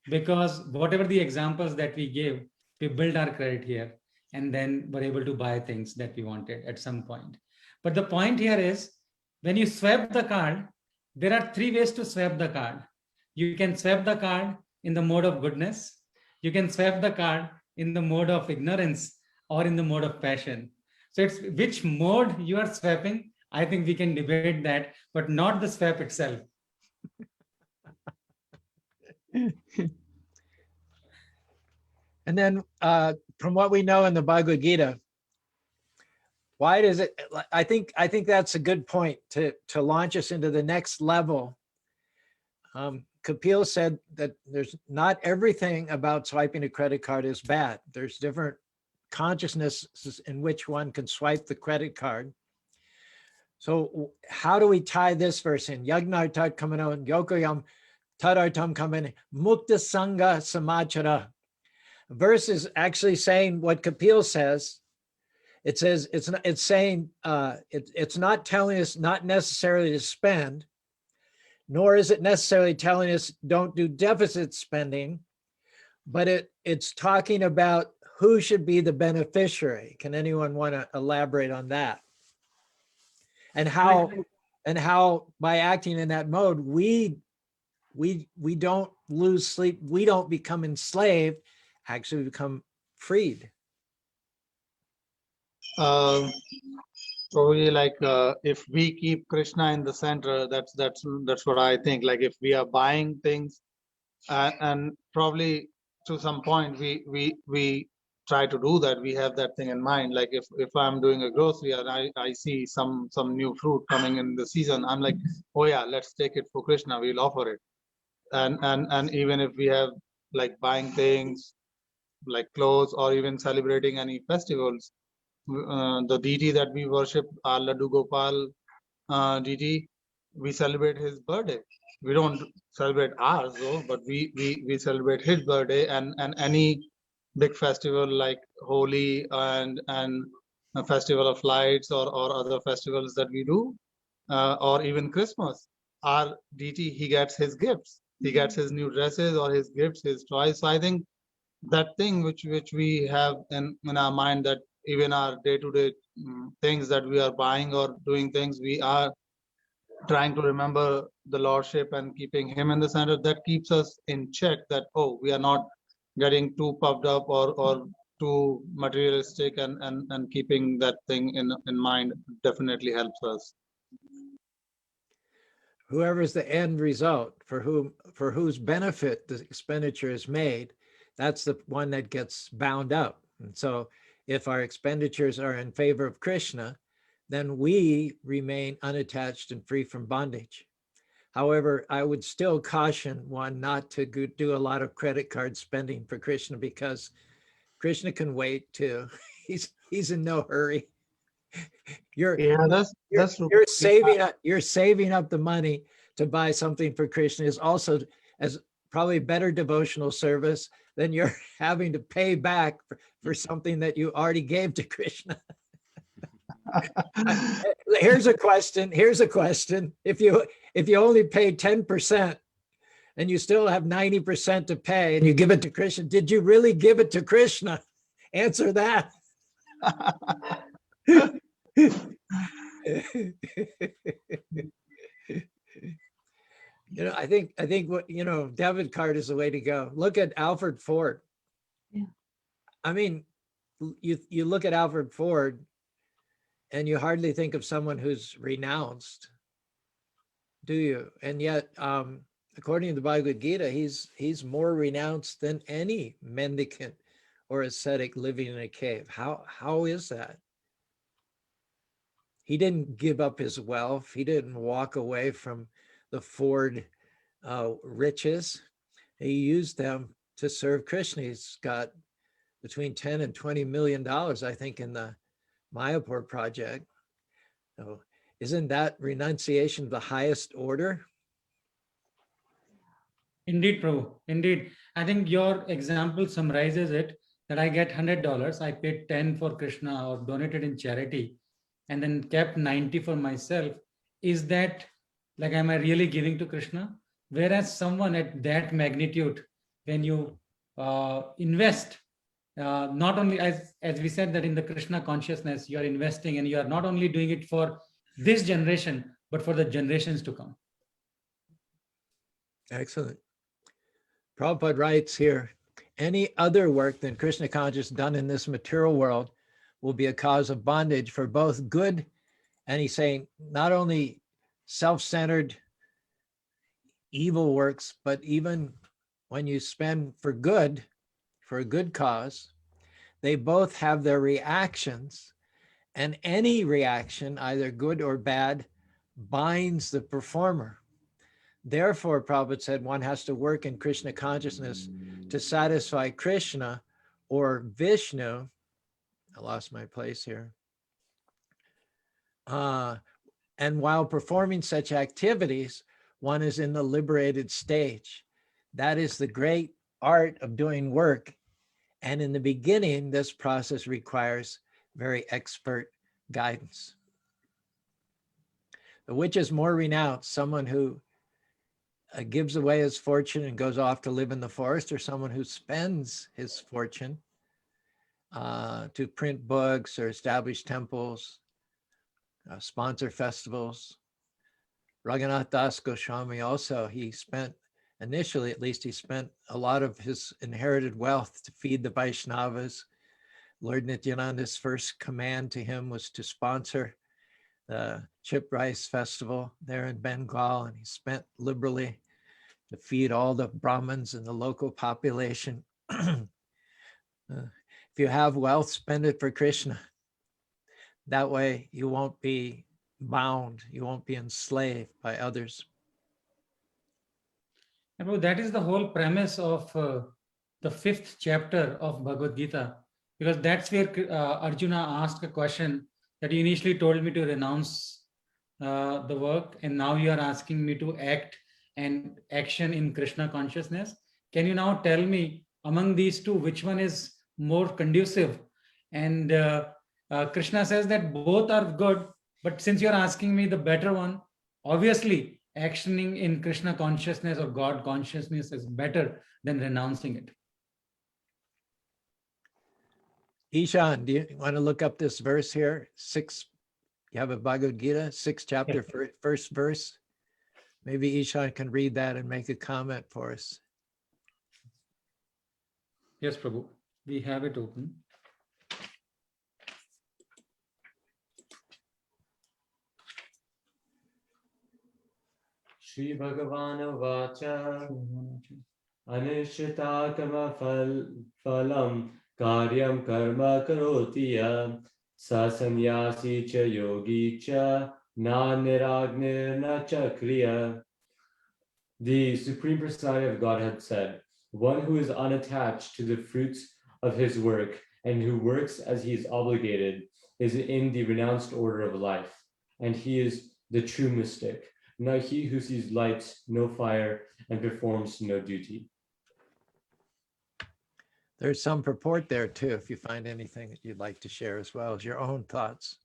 because whatever the examples that we give, we build our credit here and then were able to buy things that we wanted at some point. But the point here is, when you swipe the card, there are three ways to swipe the card. You can swipe the card in the mode of goodness, you can swipe the card in the mode of ignorance, or in the mode of passion. So it's which mode you are swiping. I think we can debate that, but not the swipe itself. And then from what we know in the Bhagavad Gita, why does it, I think that's a good point to launch us into the next level. Kapil said that there's not everything about swiping a credit card is bad. There's different consciousnesses in which one can swipe the credit card. So how do we tie this verse in? Yagnartat kamano yokoyam tadartam kamane mukta sanga samachara. Verse is actually saying what Kapil says. It says it's saying it's not telling us not necessarily to spend, nor is it necessarily telling us don't do deficit spending, but it's talking about who should be the beneficiary. Can anyone want to elaborate on that? And how by acting in that mode, we don't lose sleep, we don't become enslaved, actually become freed. Probably like if we keep Krishna in the center, that's what I think. Like if we are buying things, and probably to some point we try to do that. We have that thing in mind. Like if I'm doing a grocery and I see some new fruit coming in the season, I'm like, oh yeah, let's take it for Krishna. We'll offer it. And even if we have like buying things like clothes or even celebrating any festivals, the deity that we worship, our Laddu Gopal deity, we celebrate his birthday. We don't celebrate ours though, but we celebrate his birthday and any big festival like Holi and a festival of lights or other festivals that we do, or even Christmas. Our deity, he gets his gifts. He gets his new dresses or his gifts, his toys. So I think that thing which we have in our mind, that even our day-to-day things that we are buying or doing things, we are trying to remember the lordship and keeping him in the center. That keeps us in check, that oh, we are not getting too puffed up or too materialistic, and keeping that thing in mind definitely helps us. Whoever's the end result, for whose benefit the expenditure is made, that's the one that gets bound up. And so if our expenditures are in favor of Krishna, then we remain unattached and free from bondage. However, I would still caution one not to do a lot of credit card spending for Krishna, because Krishna can wait too. He's in no hurry. You're Yeah, that's true. you're saving up the money to buy something for Krishna is also as probably better devotional service than you're having to pay back for something that you already gave to Krishna. Here's a question. If you only pay 10% and you still have 90% to pay and you give it to Krishna, did you really give it to Krishna? Answer that. I think what debit card is the way to go. Look at Alfred Ford. Yeah. I mean, you look at Alfred Ford and you hardly think of someone who's renounced, do you? And yet, according to the Bhagavad Gita, he's more renounced than any mendicant or ascetic living in a cave. How is that? He didn't give up his wealth. He didn't walk away from the Ford riches. He used them to serve Krishna. He's got between 10 and 20 million dollars, I think, in the Mayapur project. So isn't that renunciation the highest order? Indeed, Prabhu. Indeed. I think your example summarizes it, that I get $100, I paid 10 for Krishna or donated in charity, and then kept 90 for myself. Is that like, am I really giving to Krishna? Whereas someone at that magnitude, when you invest, not only as we said that in the Krishna consciousness, you are investing and you are not only doing it for this generation, but for the generations to come. Excellent. Prabhupada writes here, any other work than Krishna conscious done in this material world will be a cause of bondage for both good, and he's saying not only self-centered evil works, but even when you spend for good, for a good cause, they both have their reactions, and any reaction, either good or bad, binds the performer. Therefore, Prabhupada said one has to work in Krishna consciousness to satisfy Krishna or Vishnu. I lost my place here. And while performing such activities, one is in the liberated stage. That is the great art of doing work. And in the beginning, this process requires very expert guidance. Which is more renounced, someone who gives away his fortune and goes off to live in the forest, or someone who spends his fortune to print books or establish temples, sponsor festivals? Raghunath Das Goswami also, he spent, initially at least, he spent a lot of his inherited wealth to feed the Vaishnavas. Lord Nityananda's first command to him was to sponsor the Chip Rice Festival there in Bengal, and he spent liberally to feed all the Brahmins and the local population. If you have wealth, spend it for Krishna. That way you won't be bound, you won't be enslaved by others. And that is the whole premise of the 5th chapter of Bhagavad Gita, because that's where Arjuna asked a question that you initially told me to renounce the work, and now you are asking me to act and action in Krishna consciousness. Can you now tell me among these two, which one is more conducive? And Krishna says that both are good, but since you're asking me the better one, obviously actioning in Krishna consciousness or God consciousness is better than renouncing it. Ishan, do you want to look up this verse here? You have a Bhagavad Gita, 6th chapter, first verse. Maybe Ishan can read that and make a comment for us. Yes, Prabhu, we have it open. Shri Bhagavana Vacha Anishita Karma Phalam Karyam Karma Karotiya Sasanyasi Cha Yogi Cha Na Niragnir Na Chakriya. The Supreme Personality of Godhead said, one who is unattached to the fruits of his work and who works as he is obligated is in the renounced order of life, and he is the true mystic, not he who sees light, no fire, and performs no duty. There's some purport there too, if you find anything that you'd like to share as well as your own thoughts.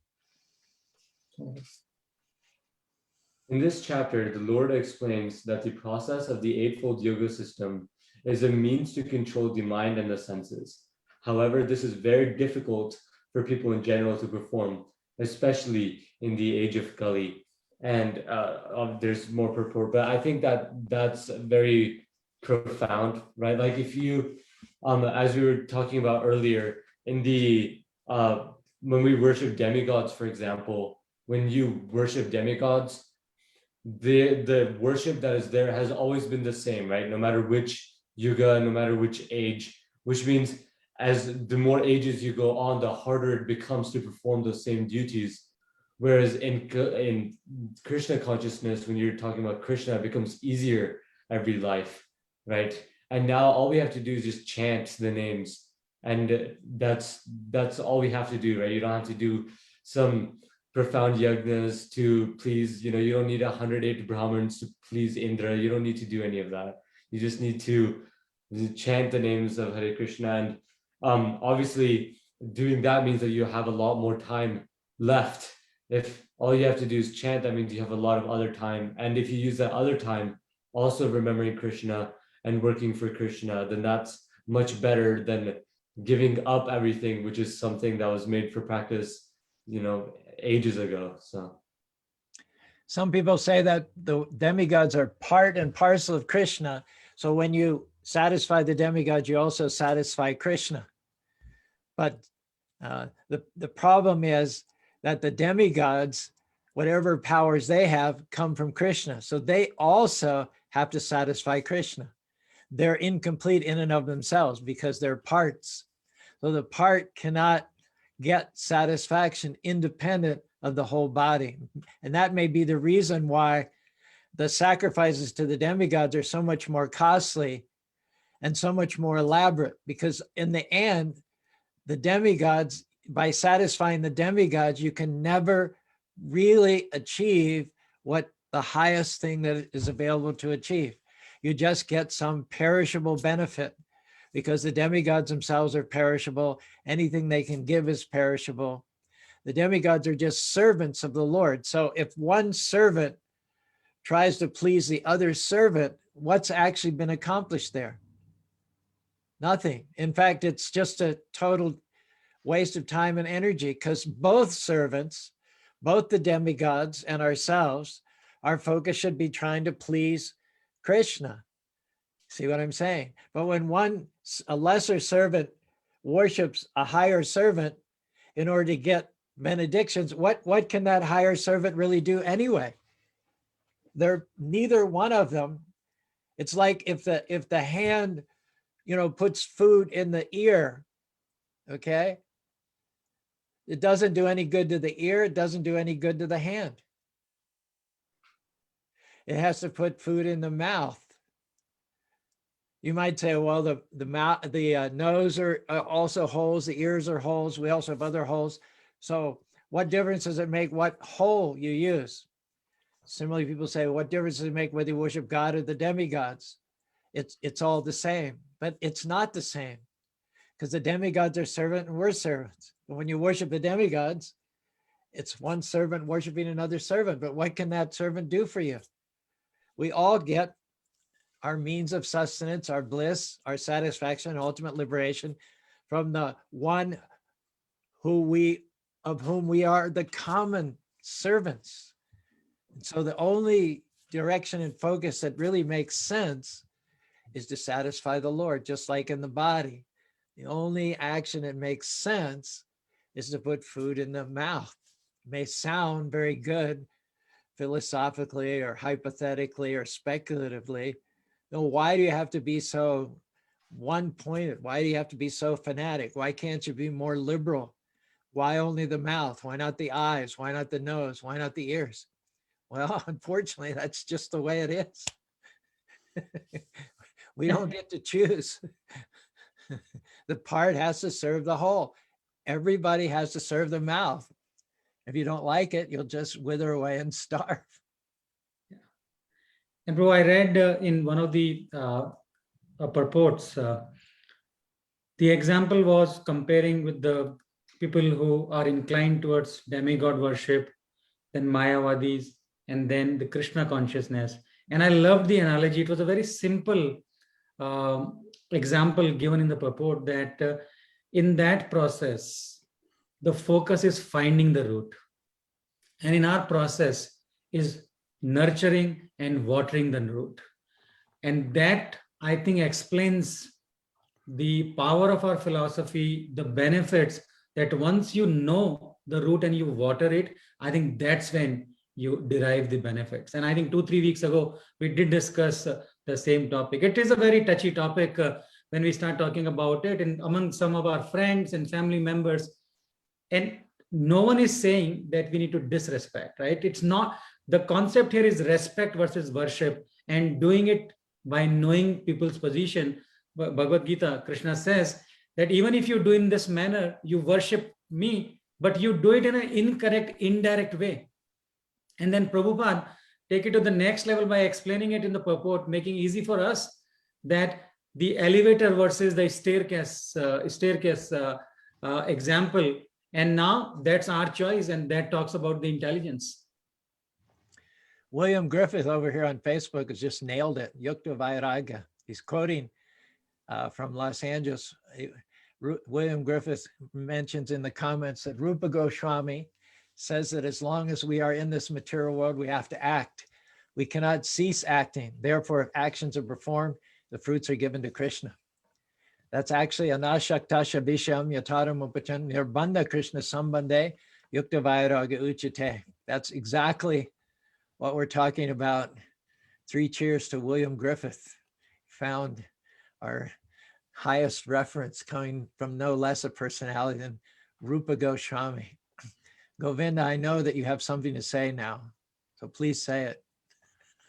In this chapter, the Lord explains that the process of the Eightfold Yoga system is a means to control the mind and the senses. However, this is very difficult for people in general to perform, especially in the age of Kali. And there's more purport, but I think that that's very profound, right? Like if you, as we were talking about earlier, in the when we worship demigods, for example, when you worship demigods, the worship that is there has always been the same, right? No matter which yuga, no matter which age, which means as the more ages you go on, the harder it becomes to perform those same duties. Whereas in Krishna consciousness, when you're talking about Krishna, it becomes easier every life, right? And now all we have to do is just chant the names, and that's all we have to do, right? You don't have to do some profound yagnas to please, you don't need 108 Brahmins to please Indra. You don't need to do any of that. You just need to chant the names of Hare Krishna. And obviously doing that means that you have a lot more time left. If all you have to do is chant, that means you have a lot of other time. And if you use that other time also remembering Krishna and working for Krishna, then that's much better than giving up everything, which is something that was made for practice, ages ago. So some people say that the demigods are part and parcel of Krishna. So when you satisfy the demigod, you also satisfy Krishna. But the problem is that the demigods, whatever powers they have, come from Krishna. So they also have to satisfy Krishna. They're incomplete in and of themselves because they're parts. So the part cannot get satisfaction independent of the whole body. And that may be the reason why the sacrifices to the demigods are so much more costly and so much more elaborate, because in the end, the demigods, by satisfying the demigods, you can never really achieve what the highest thing that is available to achieve. You just get some perishable benefit because the demigods themselves are perishable. Anything they can give is perishable. The demigods are just servants of the Lord. So if one servant tries to please the other servant, what's actually been accomplished there? Nothing. In fact, it's just a total waste of time and energy, because both servants, both the demigods and ourselves, our focus should be trying to please Krishna. See what I'm saying? But when a lesser servant worships a higher servant in order to get benedictions, what can that higher servant really do anyway? They're neither one of them. It's like if the hand, puts food in the ear, okay? It doesn't do any good to the ear. It doesn't do any good to the hand. It has to put food in the mouth. You might say, well, the mouth, the nose are also holes. The ears are holes. We also have other holes. So what difference does it make what hole you use? Similarly, people say, what difference does it make whether you worship God or the demigods? It's all the same, but it's not the same, because the demigods are servant and we're servants. But when you worship the demigods, it's one servant worshiping another servant. But what can that servant do for you? We all get our means of sustenance, our bliss, our satisfaction, ultimate liberation from the one of whom we are the common servants. And so the only direction and focus that really makes sense is to satisfy the Lord, just like in the body. The only action that makes sense is to put food in the mouth. It may sound very good philosophically or hypothetically or speculatively. No, why do you have to be so one-pointed? Why do you have to be so fanatic? Why can't you be more liberal? Why only the mouth? Why not the eyes? Why not the nose? Why not the ears? Well, unfortunately, that's just the way it is. We don't get to choose. The part has to serve the whole. Everybody has to serve the mouth. If you don't like it, you'll just wither away and starve. And bro, I read in one of the purports, the example was comparing with the people who are inclined towards demigod worship, then Mayavadis, and then the Krishna consciousness. And I loved the analogy. It was a very simple example given in the purport that in that process, the focus is finding the root. And in our process is nurturing and watering the root. And that, I think, explains the power of our philosophy, the benefits that once you know the root and you water it, I think that's when you derive the benefits. And I think 2-3 weeks ago, we did discuss the same topic. It is a very touchy topic when we start talking about it and among some of our friends and family members. And no one is saying that we need to disrespect, right? It's not, the concept here is respect versus worship, and doing it by knowing people's position. Bhagavad Gita, Krishna says that even if you do in this manner, you worship me, but you do it in an incorrect, indirect way. And then Prabhupada take it to the next level by explaining it in the purport, making easy for us that the elevator versus the staircase example. And now that's our choice, and that talks about the intelligence. William Griffith over here on Facebook has just nailed it. Yukta Vairagya. He's quoting from Los Angeles. William Griffith mentions in the comments that Rupa Goswami says that as long as we are in this material world, we have to act. We cannot cease acting. Therefore, if actions are performed, the fruits are given to Krishna. That's actually anashaktasha visham yataram upachan nirbandha Krishna sambandhe yukta vairagya uchate. That's exactly what we're talking about. 3 cheers to William Griffith. Found our highest reference coming from no less a personality than Rupa Goswami. Govinda, I know that you have something to say now, so please say it.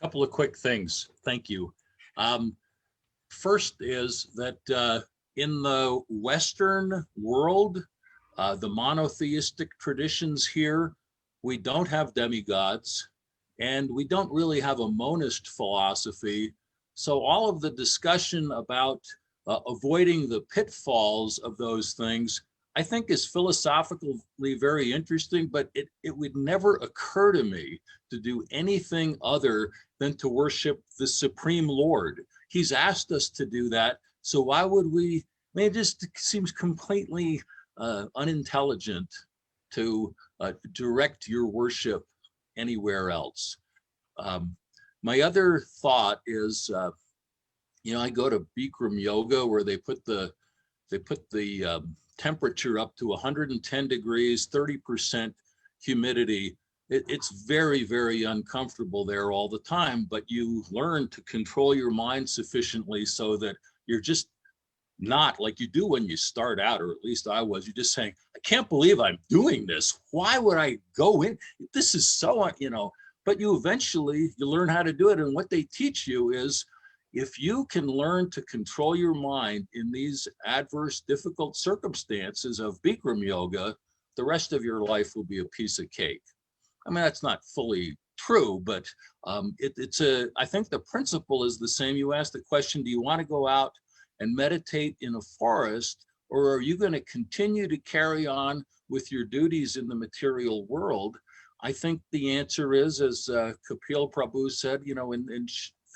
A couple of quick things. Thank you. First is that in the Western world, the monotheistic traditions here, we don't have demigods, and we don't really have a monist philosophy. So all of the discussion about avoiding the pitfalls of those things, I think is philosophically very interesting, but it would never occur to me to do anything other than to worship the Supreme Lord. He's asked us to do that, so why would we? I mean, it just seems completely unintelligent to direct your worship anywhere else. My other thought is, I go to Bikram yoga where they put the temperature up to 110 degrees, 30% humidity. It's very, very uncomfortable there all the time, but you learn to control your mind sufficiently so that you're just not like you do when you start out, or at least I was. You're just saying, I can't believe I'm doing this. Why would I go in? This is so, but you learn how to do it. And what they teach you is, if you can learn to control your mind in these adverse, difficult circumstances of Bikram yoga, the rest of your life will be a piece of cake. I mean, that's not fully true, but I think the principle is the same. You ask the question, do you want to go out and meditate in a forest, or are you going to continue to carry on with your duties in the material world? I think the answer is, as Kapil Prabhu said, in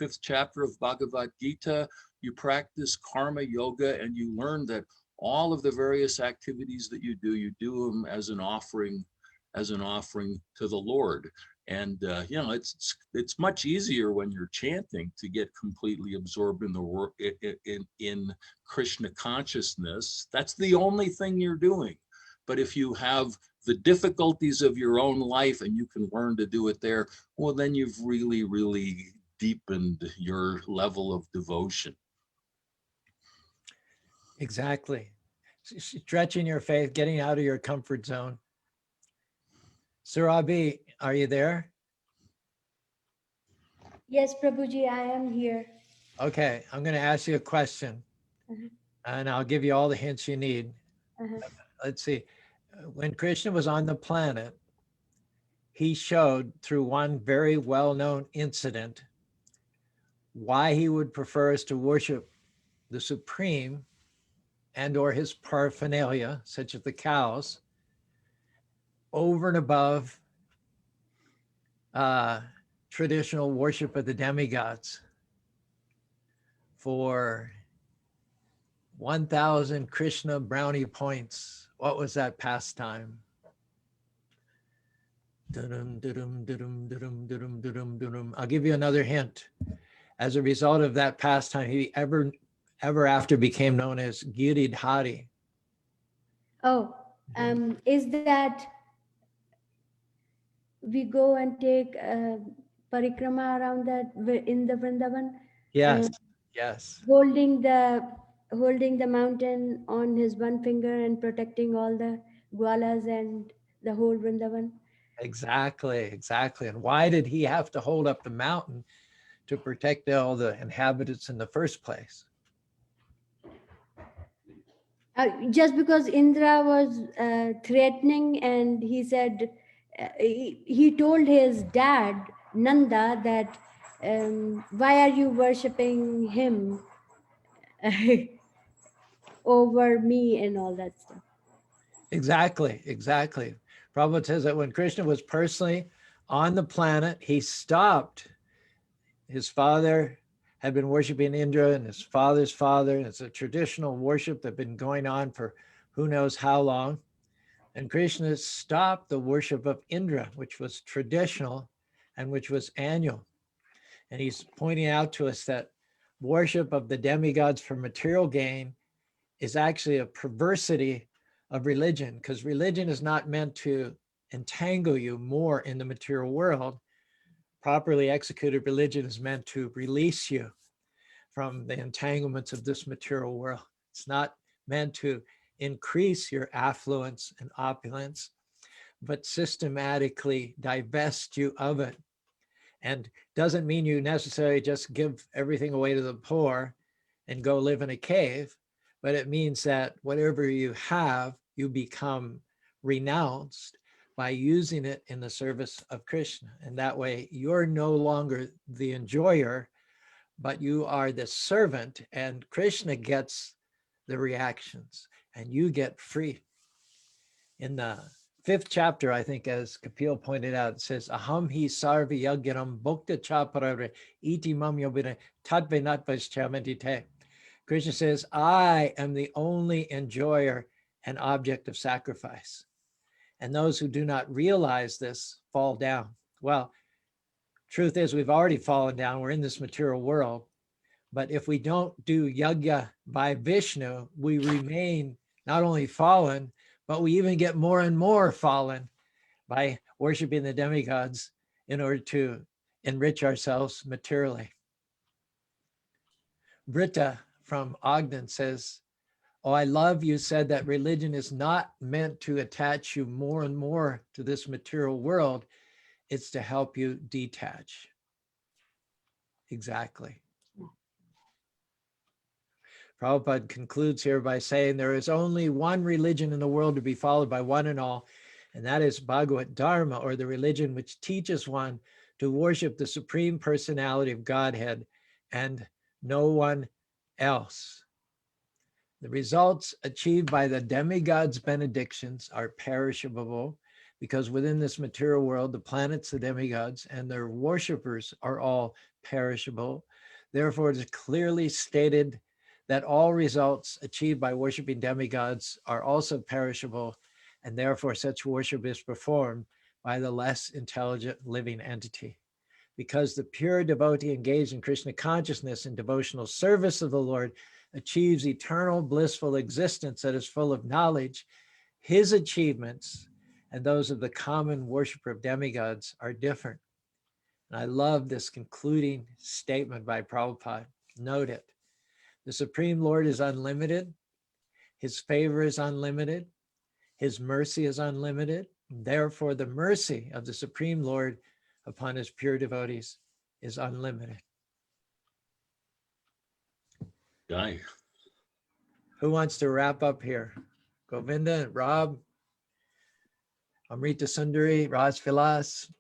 5th chapter of Bhagavad Gita, you practice karma yoga and you learn that all of the various activities that you do them as an offering to the Lord. And it's much easier when you're chanting to get completely absorbed in in Krishna consciousness. That's the only thing you're doing. But if you have the difficulties of your own life and you can learn to do it there, well, then you've really, really deepened your level of devotion. Exactly. Stretching your faith, getting out of your comfort zone. Surabi, are you there? Yes, Prabhuji, I am here. Okay, I'm going to ask you a question. And I'll give you all the hints you need. Uh-huh. Let's see. When Krishna was on the planet, he showed through one very well-known incident why he would prefer us to worship the Supreme and or his paraphernalia, such as the cows, over and above traditional worship of the demigods. For 1,000 Krishna brownie points, what was that pastime? Dudum, dudum, dudum, dudum, dudum, dudum, dudum. I'll give you another hint. As a result of that pastime, he ever after became known as Giridhari. Oh, is that we go and take parikrama around that in the Vrindavan? Yes, yes, Holding the mountain on his one finger and protecting all the gwalas and the whole Vrindavan. exactly. And why did he have to hold up the mountain to protect all the inhabitants in the first place? Just because Indra was threatening, and he said, he told his dad Nanda that why are you worshipping him over me and all that stuff. Exactly. Prabhupada says that when Krishna was personally on the planet, he stopped. His father had been worshiping Indra and his father's father. It's a traditional worship that had been going on for who knows how long. And Krishna stopped the worship of Indra, which was traditional and which was annual. And he's pointing out to us that worship of the demigods for material gain is actually a perversity of religion, because religion is not meant to entangle you more in the material world. Properly executed religion is meant to release you from the entanglements of this material world. It's not meant to increase your affluence and opulence, but systematically divest you of it. And doesn't mean you necessarily just give everything away to the poor and go live in a cave, but it means that whatever you have, you become renounced by using it in the service of Krishna. And that way you're no longer the enjoyer, but you are the servant, and Krishna gets the reactions and you get free. In the 5th chapter, I think, as Kapil pointed out, it says, Aham hi sarva yagyanam bhokta chaparare iti mam yobina tatvenatvaschamantite. Krishna says, I am the only enjoyer and object of sacrifice. And those who do not realize this fall down. Well, truth is, we've already fallen down. We're in this material world. But if we don't do yajna by Vishnu, we remain not only fallen, but we even get more and more fallen by worshiping the demigods in order to enrich ourselves materially. Britta from Ogden says, oh, I love you said that religion is not meant to attach you more and more to this material world. It's to help you detach. Exactly. Prabhupada concludes here by saying there is only one religion in the world to be followed by one and all, and that is Bhagavad Dharma, or the religion which teaches one to worship the Supreme Personality of Godhead and no one else. The results achieved by the demigods' benedictions are perishable, because within this material world, the planets, the demigods, and their worshippers are all perishable. Therefore, it is clearly stated that all results achieved by worshiping demigods are also perishable, and therefore such worship is performed by the less intelligent living entity. Because the pure devotee engaged in Krishna consciousness and devotional service of the Lord achieves eternal blissful existence that is full of knowledge, his achievements and those of the common worshiper of demigods are different. And I love this concluding statement by Prabhupada. Note it. The Supreme Lord is unlimited. His favor is unlimited. His mercy is unlimited. Therefore, the mercy of the Supreme Lord upon his pure devotees is unlimited. Guy. Who wants to wrap up here? Govinda, Rob, Amrita Sundari, Raj Vilas.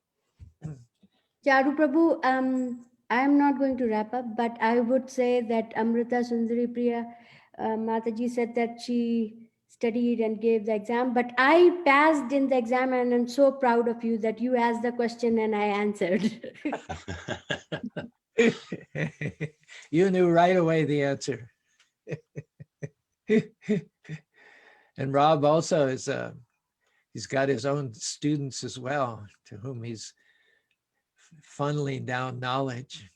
Charu Prabhu, I am not going to wrap up, but I would say that Amrita Sundari Priya Mataji said that she studied and gave the exam, but I passed in the exam and I'm so proud of you that you asked the question and I answered. You knew right away the answer. And Rob also is, he's got his own students as well, to whom he's funneling down knowledge.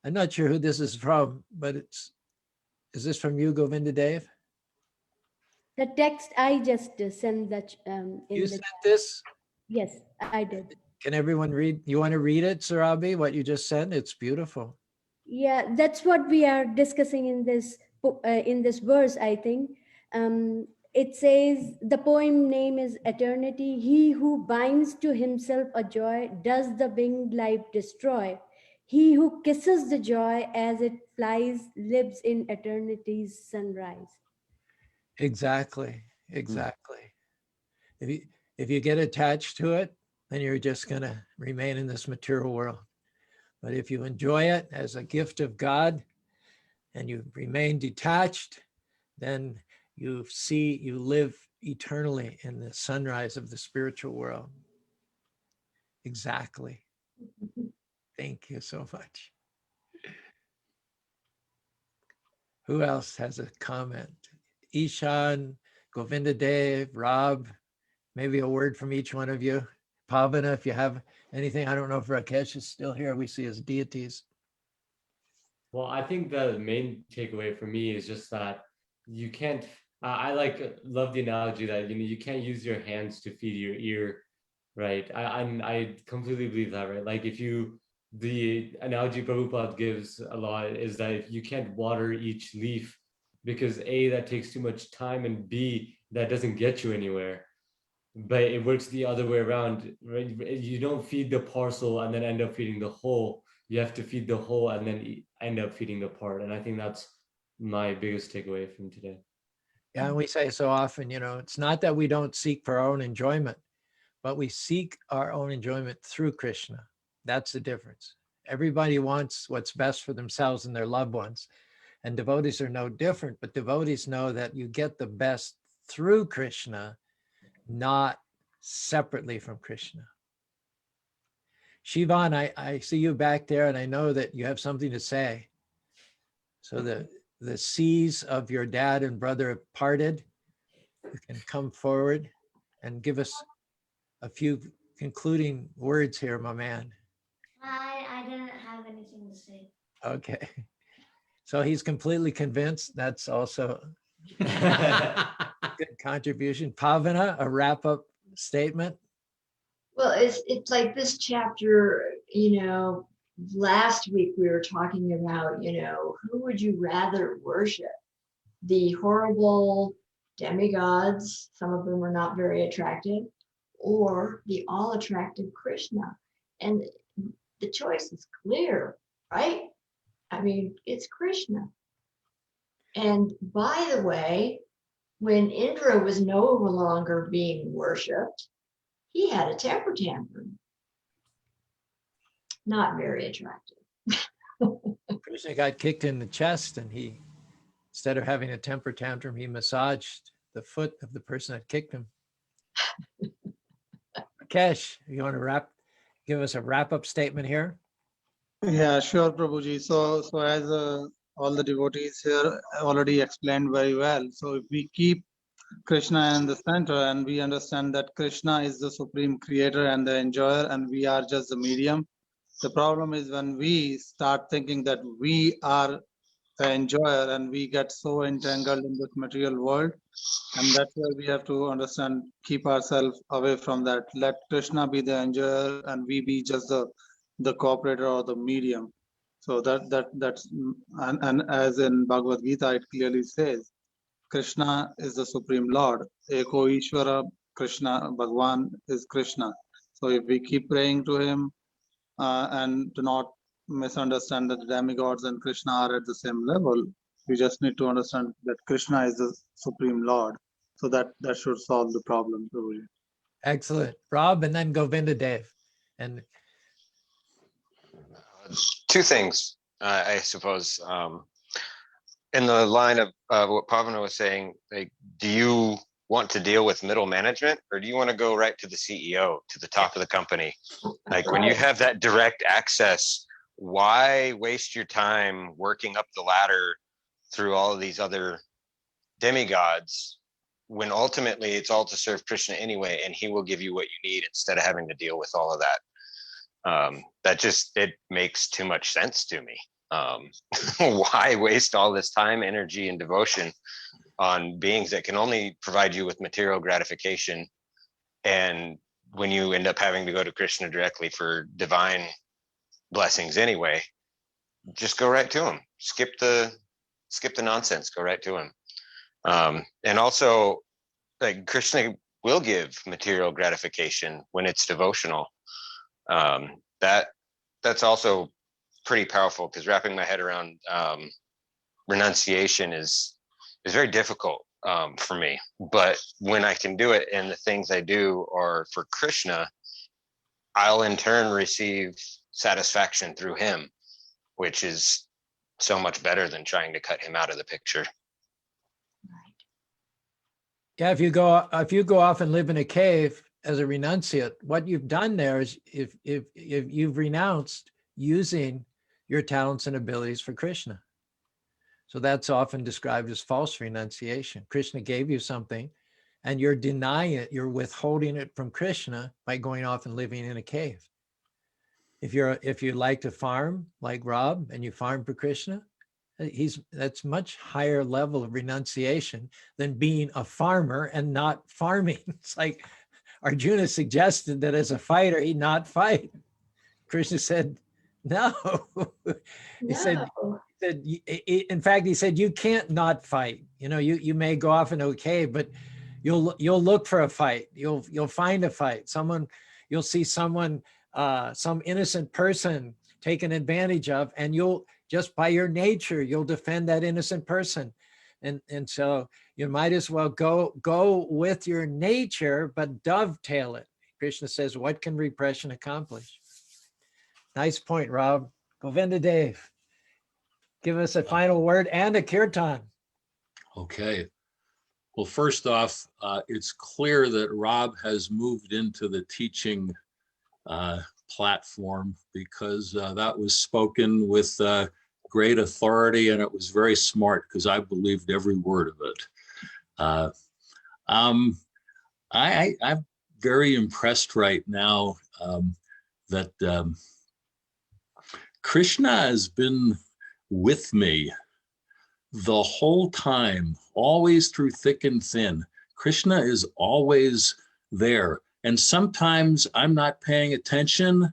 I'm not sure who this is from, but is this from you, Govinda Dev? The text I just sent that You sent this? Yes, I did. Can everyone read? You want to read it, Sarabi, what you just sent? It's beautiful. Yeah, that's what we are discussing in this verse, I think. It says, the poem name is Eternity. He who binds to himself a joy does the winged life destroy. He who kisses the joy as it flies lives in eternity's sunrise. Exactly, exactly. If you get attached to it, then you're just going to remain in this material world. But if you enjoy it as a gift of God and you remain detached, then you live eternally in the sunrise of the spiritual world. Exactly. Thank you so much. Who else has a comment? Ishan, Govinda Dev, Rob, maybe a word from each one of you. Pavana, if you have anything. I don't know if Rakesh is still here. We see as deities. Well, I think the main takeaway for me is just that you can't. I love the analogy that you can't use your hands to feed your ear, right? I completely believe that, right? Like the analogy Prabhupada gives a lot is that if you can't water each leaf because A, that takes too much time, and B, that doesn't get you anywhere. But it works the other way around, right? You don't feed the parcel and then end up feeding the whole. You have to feed the whole and then end up feeding the part. And I think that's my biggest takeaway from today. Yeah, and we say so often, it's not that we don't seek for our own enjoyment, but we seek our own enjoyment through Krishna. That's the difference. Everybody wants what's best for themselves and their loved ones. And devotees are no different, but devotees know that you get the best through Krishna, not separately from Krishna. Shivan, I see you back there, and I know that you have something to say. So the seas of your dad and brother have parted. You can come forward and give us a few concluding words here, my man. I didn't have anything to say. Okay. So he's completely convinced. That's also good contribution. Pavana, a wrap-up statement. Well, it's like this chapter, last week we were talking about, who would you rather worship? The horrible demigods, some of them are not very attractive, or the all-attractive Krishna. And the choice is clear, right? I mean, it's Krishna. And by the way, when Indra was no longer being worshipped, he had a temper tantrum. Not very attractive. Krishna got kicked in the chest, and he, instead of having a temper tantrum, he massaged the foot of the person that kicked him. Rakesh, you want to give us a wrap-up statement here? Yeah, sure, Prabhuji. So as all the devotees here already explained very well. So if we keep Krishna in the center and we understand that Krishna is the supreme creator and the enjoyer and we are just the medium. The problem is when we start thinking that we are the enjoyer and we get so entangled in this material world, and that's why we have to understand, keep ourselves away from that. Let Krishna be the enjoyer and we be just the cooperator or the medium. So that's and as in Bhagavad Gita it clearly says, Krishna is the supreme Lord. Eko Ishvara, Krishna, Bhagwan is Krishna. So if we keep praying to him and do not misunderstand that the demigods and Krishna are at the same level, We just need to understand that Krishna is the Supreme Lord. So that should solve the problem, Prabhuji. Excellent. Rob, and then Govinda Dev. And Two things, I suppose. In the line of what Pavana was saying, like, do you want to deal with middle management, or do you want to go right to the CEO, to the top of the company? Like, when you have that direct access, why waste your time working up the ladder through all of these other demigods when ultimately it's all to serve Krishna anyway, and he will give you what you need instead of having to deal with all of that? It makes too much sense to me. Why waste all this time, energy, and devotion on beings that can only provide you with material gratification? And when you end up having to go to Krishna directly for divine blessings anyway, just go right to him. Skip the nonsense, go right to him. And also, like, Krishna will give material gratification when it's devotional. That's also pretty powerful, because wrapping my head around renunciation is very difficult for me. But when I can do it and the things I do are for Krishna, I'll in turn receive satisfaction through him, which is so much better than trying to cut him out of the picture. yeah, if you go off and live in a cave as a renunciate, what you've done there is if you've renounced using your talents and abilities for Krishna. So that's often described as false renunciation. Krishna gave you something and you're denying it, you're withholding it from Krishna by going off and living in a cave. If you like to farm like Rob and you farm for Krishna, that's much higher level of renunciation than being a farmer and not farming. It's like Arjuna suggested that as a fighter, he not fight. Krishna said, no. He said, in fact, he said, you can't not fight. You may go off into a cave, but you'll look for a fight. You'll find a fight. You'll see someone, some innocent person taken advantage of, and you'll, just by your nature, you'll defend that innocent person. And so you might as well go with your nature, but dovetail it. Krishna says, what can repression accomplish? Nice point, Rob. Govinda Dev, give us a final word and a kirtan. Okay. Well, first off, it's clear that Rob has moved into the teaching platform, because that was spoken with great authority, and it was very smart, because I believed every word of it. I'm very impressed right now that Krishna has been with me the whole time, always through thick and thin. Krishna is always there. And sometimes I'm not paying attention.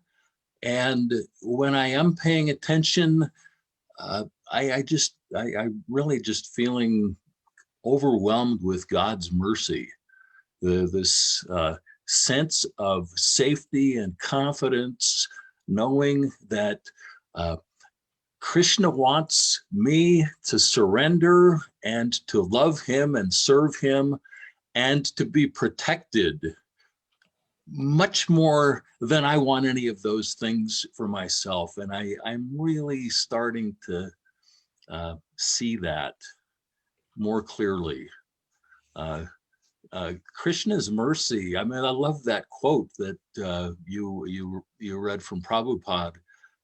And when I am paying attention, I really just feeling overwhelmed with God's mercy. This sense of safety and confidence, knowing that Krishna wants me to surrender and to love him and serve him and to be protected much more than I want any of those things for myself. And I'm really starting to see that more clearly. Krishna's mercy. I mean, I love that quote that you read from Prabhupada,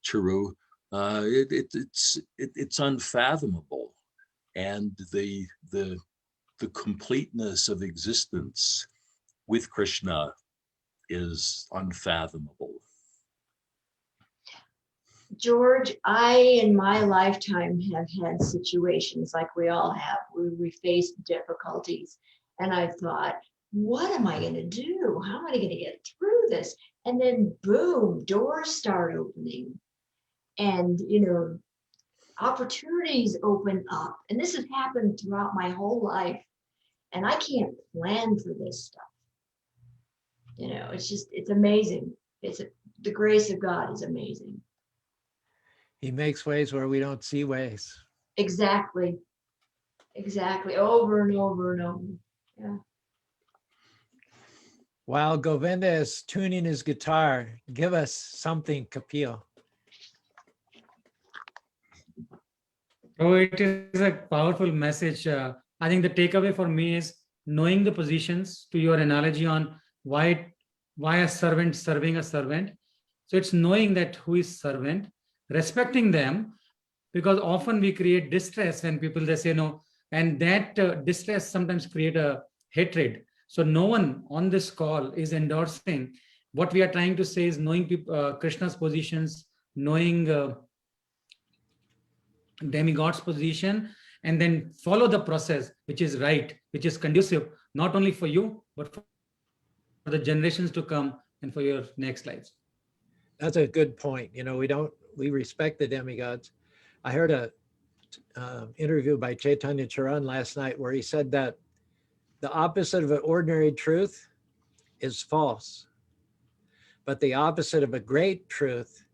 Caru. It's unfathomable, and the completeness of existence with Krishna is unfathomable. George, I in my lifetime have had situations like we all have, where we faced difficulties, and I thought, what am I going to do? How am I going to get through this? And then boom, doors start opening, and opportunities open up. And this has happened throughout my whole life, and I can't plan for this stuff. It's amazing. The grace of God is amazing. He makes ways where we don't see ways. Exactly. Exactly. Over and over and over. Yeah. While Govinda is tuning his guitar, give us something, Kapil. Oh, it is a powerful message. I think the takeaway for me is knowing the positions, to your analogy on why a servant serving a servant. So it's knowing that who is servant, respecting them, because often we create distress when people they say no, and that distress sometimes create a hatred. So no one on this call is endorsing. What we are trying to say is knowing Krishna's positions, knowing Demigod's position, and then follow the process which is right, which is conducive not only for you but for the generations to come and for your next lives. That's a good point. We respect the demigods. I heard a interview by Chaitanya Charan last night where he said that the opposite of an ordinary truth is false, but the opposite of a great truth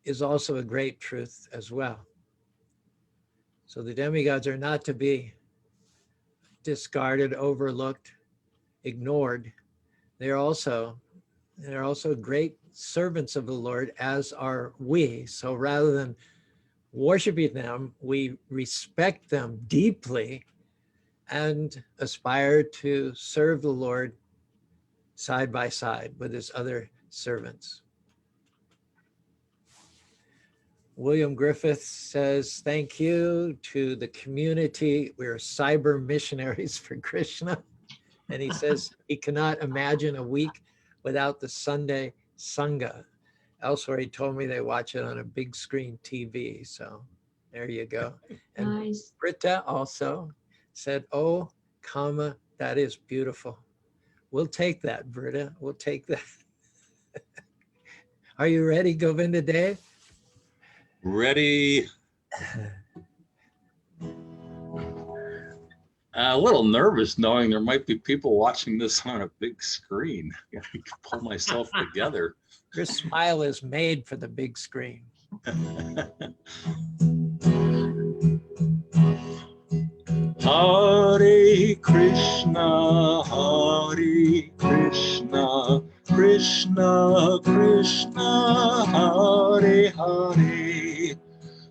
is also a great truth as well. So the demigods are not to be discarded, overlooked, ignored. They're also great servants of the Lord, as are we. So rather than worshiping them, we respect them deeply and aspire to serve the Lord side by side with his other servants. William Griffith says, thank you to the community. We're cyber missionaries for Krishna. And he says he cannot imagine a week without the Sunday Sanga. Elsewhere, he told me they watch it on a big screen TV. So there you go. And Nice. Britta also said, oh, comma, that is beautiful. We'll take that, Britta. We'll take that. Are you ready, Govinda Dave? Ready. A little nervous knowing there might be people watching this on a big screen. I can pull myself together. Your smile is made for the big screen. Hare Krishna, Hare Krishna, Krishna Krishna, Hare Hare,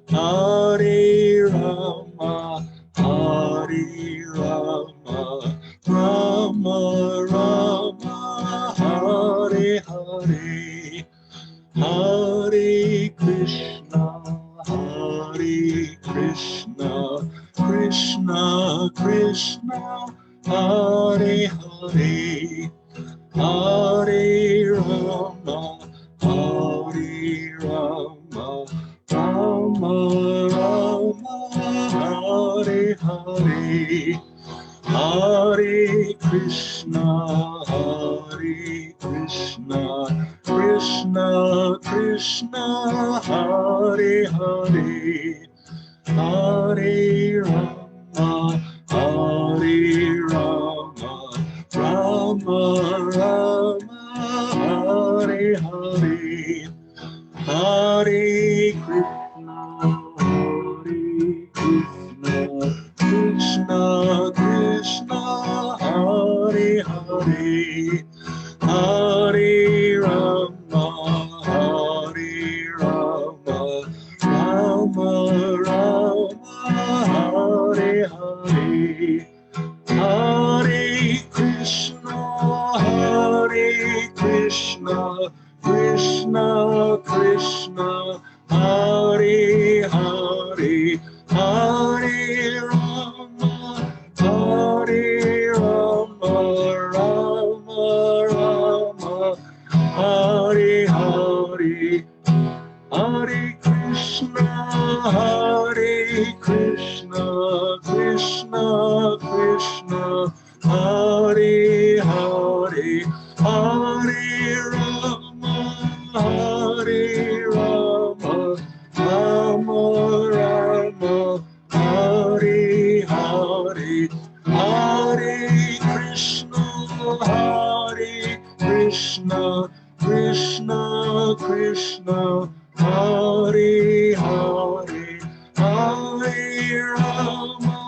Hare Rama, Hare Rama, Rama Rama, Hare Hare, Hare Krishna, Hare Krishna, Krishna Krishna, Hare Hare, Hare Rama, Hare Rama, Rama Rama, Hare Hare, Hare Krishna, Hare Krishna, Krishna Krishna, Hare Hare, Hare Rama, Hare Rama, Rama Rama, Hare Hare, Hare Krishna, Hare Krishna, Krishna Krishna, Hare Hare, Hare Rama, Hare Rama, Rama Rama, Hare Hare, Hare Krishna, Hare Krishna, Krishna Krishna, Hare Hare, Hare Rama, Hare Rama, Rama Rama, Hare Hare, Hare Krishna, Hare Krishna, Krishna Krishna, Hare Hare, Hare Rama, Hare Rama, Rama Rama, Hare Hare, Hare Krishna, Hare Krishna, Krishna Krishna, Hare Hare, Hare Rama,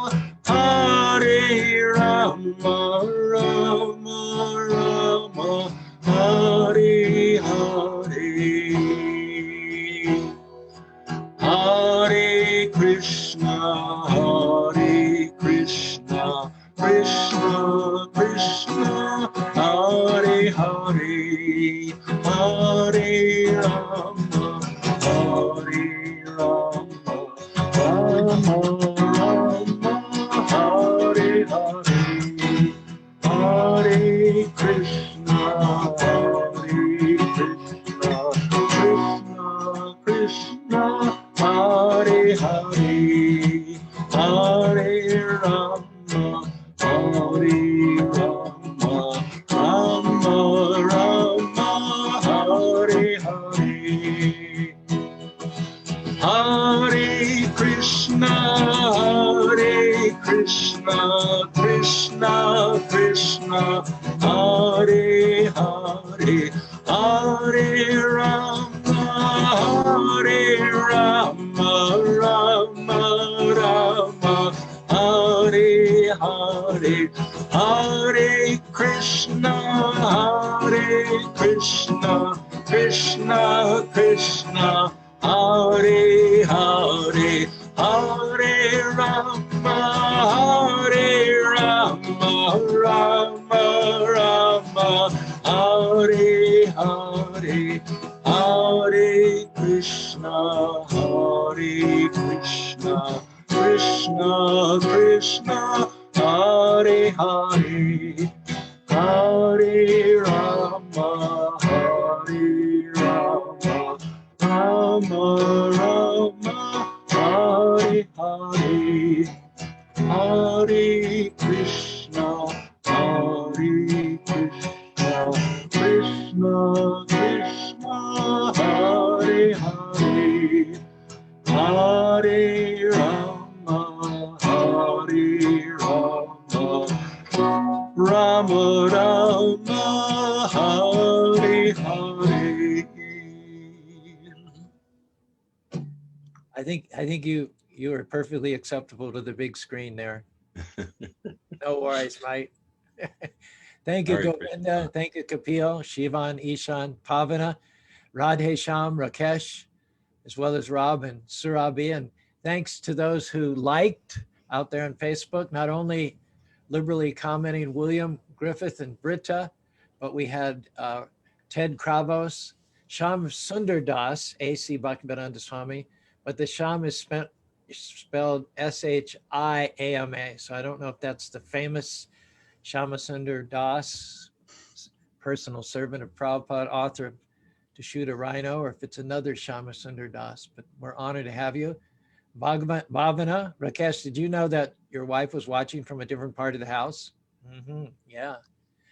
Hare Rama, Hare Rama, Rama Rama, Hare Hare, Hare Krishna, Hare Krishna, Krishna Krishna, Hare Hare, Hare Rama, Hare Rama, Rama Rama, Hare Hare, Hare Krishna, Krishna Krishna, Hare Hare, Hare Rama, Rama Rama, Hare Hare, Hare Krishna, Krishna Krishna, Hare Hare, Hare Rama, Rama Rama, Hare Hare, Hare Krishna, Krishna Krishna, Hare Hare, Hare Rama, Rama Rama, Hare Hare, Hare Krishna, Krishna Krishna, Hare Hare, Hare Rama, Rama Rama, Hare Hare. I think you are perfectly acceptable to the big screen there. No worries, mate. Thank you, Hare Govinda. Thank you, Kapil, Shivan, Ishan, Pavana, Radhe Sham, Rakesh, as well as Rob and Surabi. And thanks to those who liked out there on Facebook, not only liberally commenting William Griffith and Britta, but we had Ted Kravos, Sham Sundar Das, A.C. Bhaktivedanta Swami, but the Sham is spelled S-H-I-A-M-A. So I don't know if that's the famous Shyamsundar Das, personal servant of Prabhupada, author of To Shoot a Rhino, or if it's another Shyamsundar Das, but we're honored to have you. Bhavana, Rakesh, did you know that your wife was watching from a different part of the house? Yeah.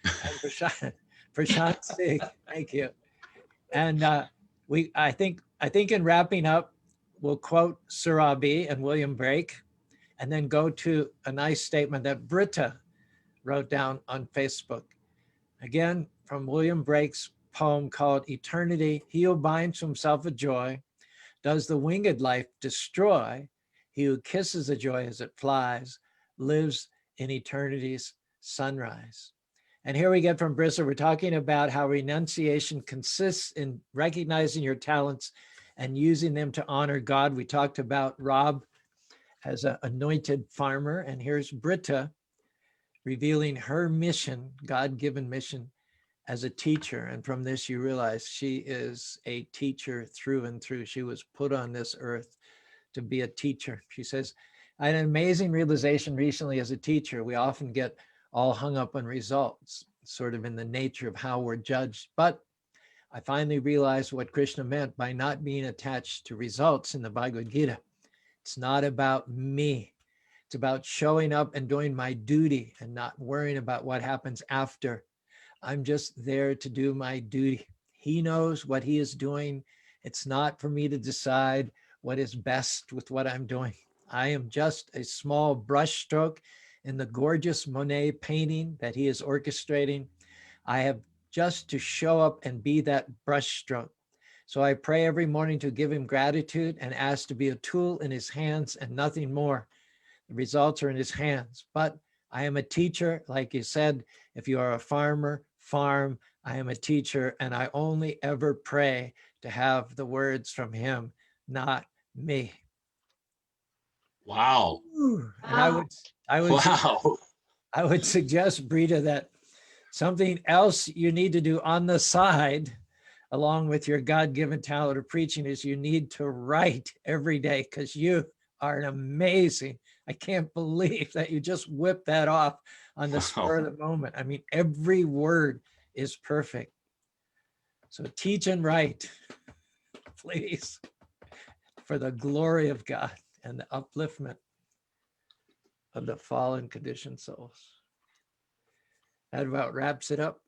And Prashant Singh, thank you. And I think in wrapping up, we'll quote Surabi and William Brake, and then go to a nice statement that Britta wrote down on Facebook. Again, from William Brake's poem called Eternity, he who binds to himself a joy, does the winged life destroy, he who kisses the joy as it flies, lives in eternity's sunrise. And here we get from Bristol, we're talking about how renunciation consists in recognizing your talents and using them to honor God. We talked about Rob as an anointed farmer, and here's Britta revealing her mission, God-given mission, as a teacher. And from this, you realize she is a teacher through and through. She was put on this earth to be a teacher. She says, I had an amazing realization recently as a teacher. We often get all hung up on results, sort of in the nature of how we're judged. But I finally realized what Krishna meant by not being attached to results in the Bhagavad Gita. It's not about me. It's about showing up and doing my duty and not worrying about what happens after. I'm just there to do my duty. He knows what he is doing. It's not for me to decide what is best with what I'm doing. I am just a small brushstroke in the gorgeous Monet painting that he is orchestrating. I have just to show up and be that brushstroke. So I pray every morning to give him gratitude and ask to be a tool in his hands and nothing more. The results are in his hands. But I am a teacher, like you said, if you are a farmer, farm. I am a teacher, and I only ever pray to have the words from him, not me. Wow. And I would Wow. I would suggest, Brita, that Something else you need to do on the side, along with your God-given talent of preaching, is you need to write every day, because you are an amazing. I can't believe that you just whipped that off on the spur of the moment. I mean, every word is perfect. So teach and write, please, for the glory of God and the upliftment of the fallen conditioned souls. That about wraps it up.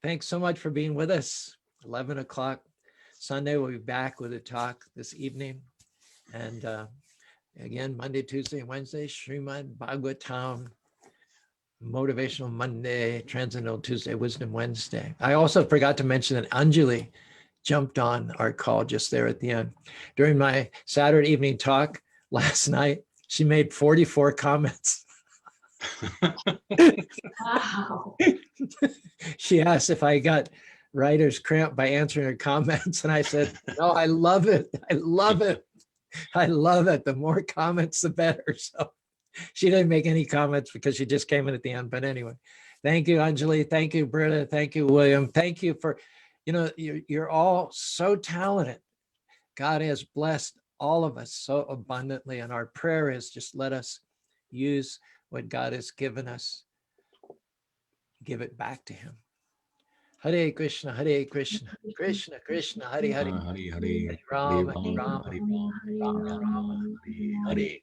Thanks so much for being with us. 11 o'clock Sunday, we'll be back with a talk this evening. And again, Monday, Tuesday, and Wednesday, Srimad Bhagavatam, Motivational Monday, Transcendental Tuesday, Wisdom Wednesday. I also forgot to mention that Anjali jumped on our call just there at the end. During my Saturday evening talk last night, she made 44 comments. Wow. She asked if I got writer's cramp by answering her comments. And I said, no, I love it. I love it. I love it. The more comments, the better. So she didn't make any comments because she just came in at the end. But anyway, thank you, Anjali. Thank you, Britta. Thank you, William. Thank you for, you're all so talented. God has blessed all of us so abundantly. And our prayer is just let us use what God has given us, give it back to him. Hare Krishna, Krishna Krishna, Hare Hare, Hare Hare, Hare Hare Rama, Rama, Rama, Hare Rama, Rama, Hare.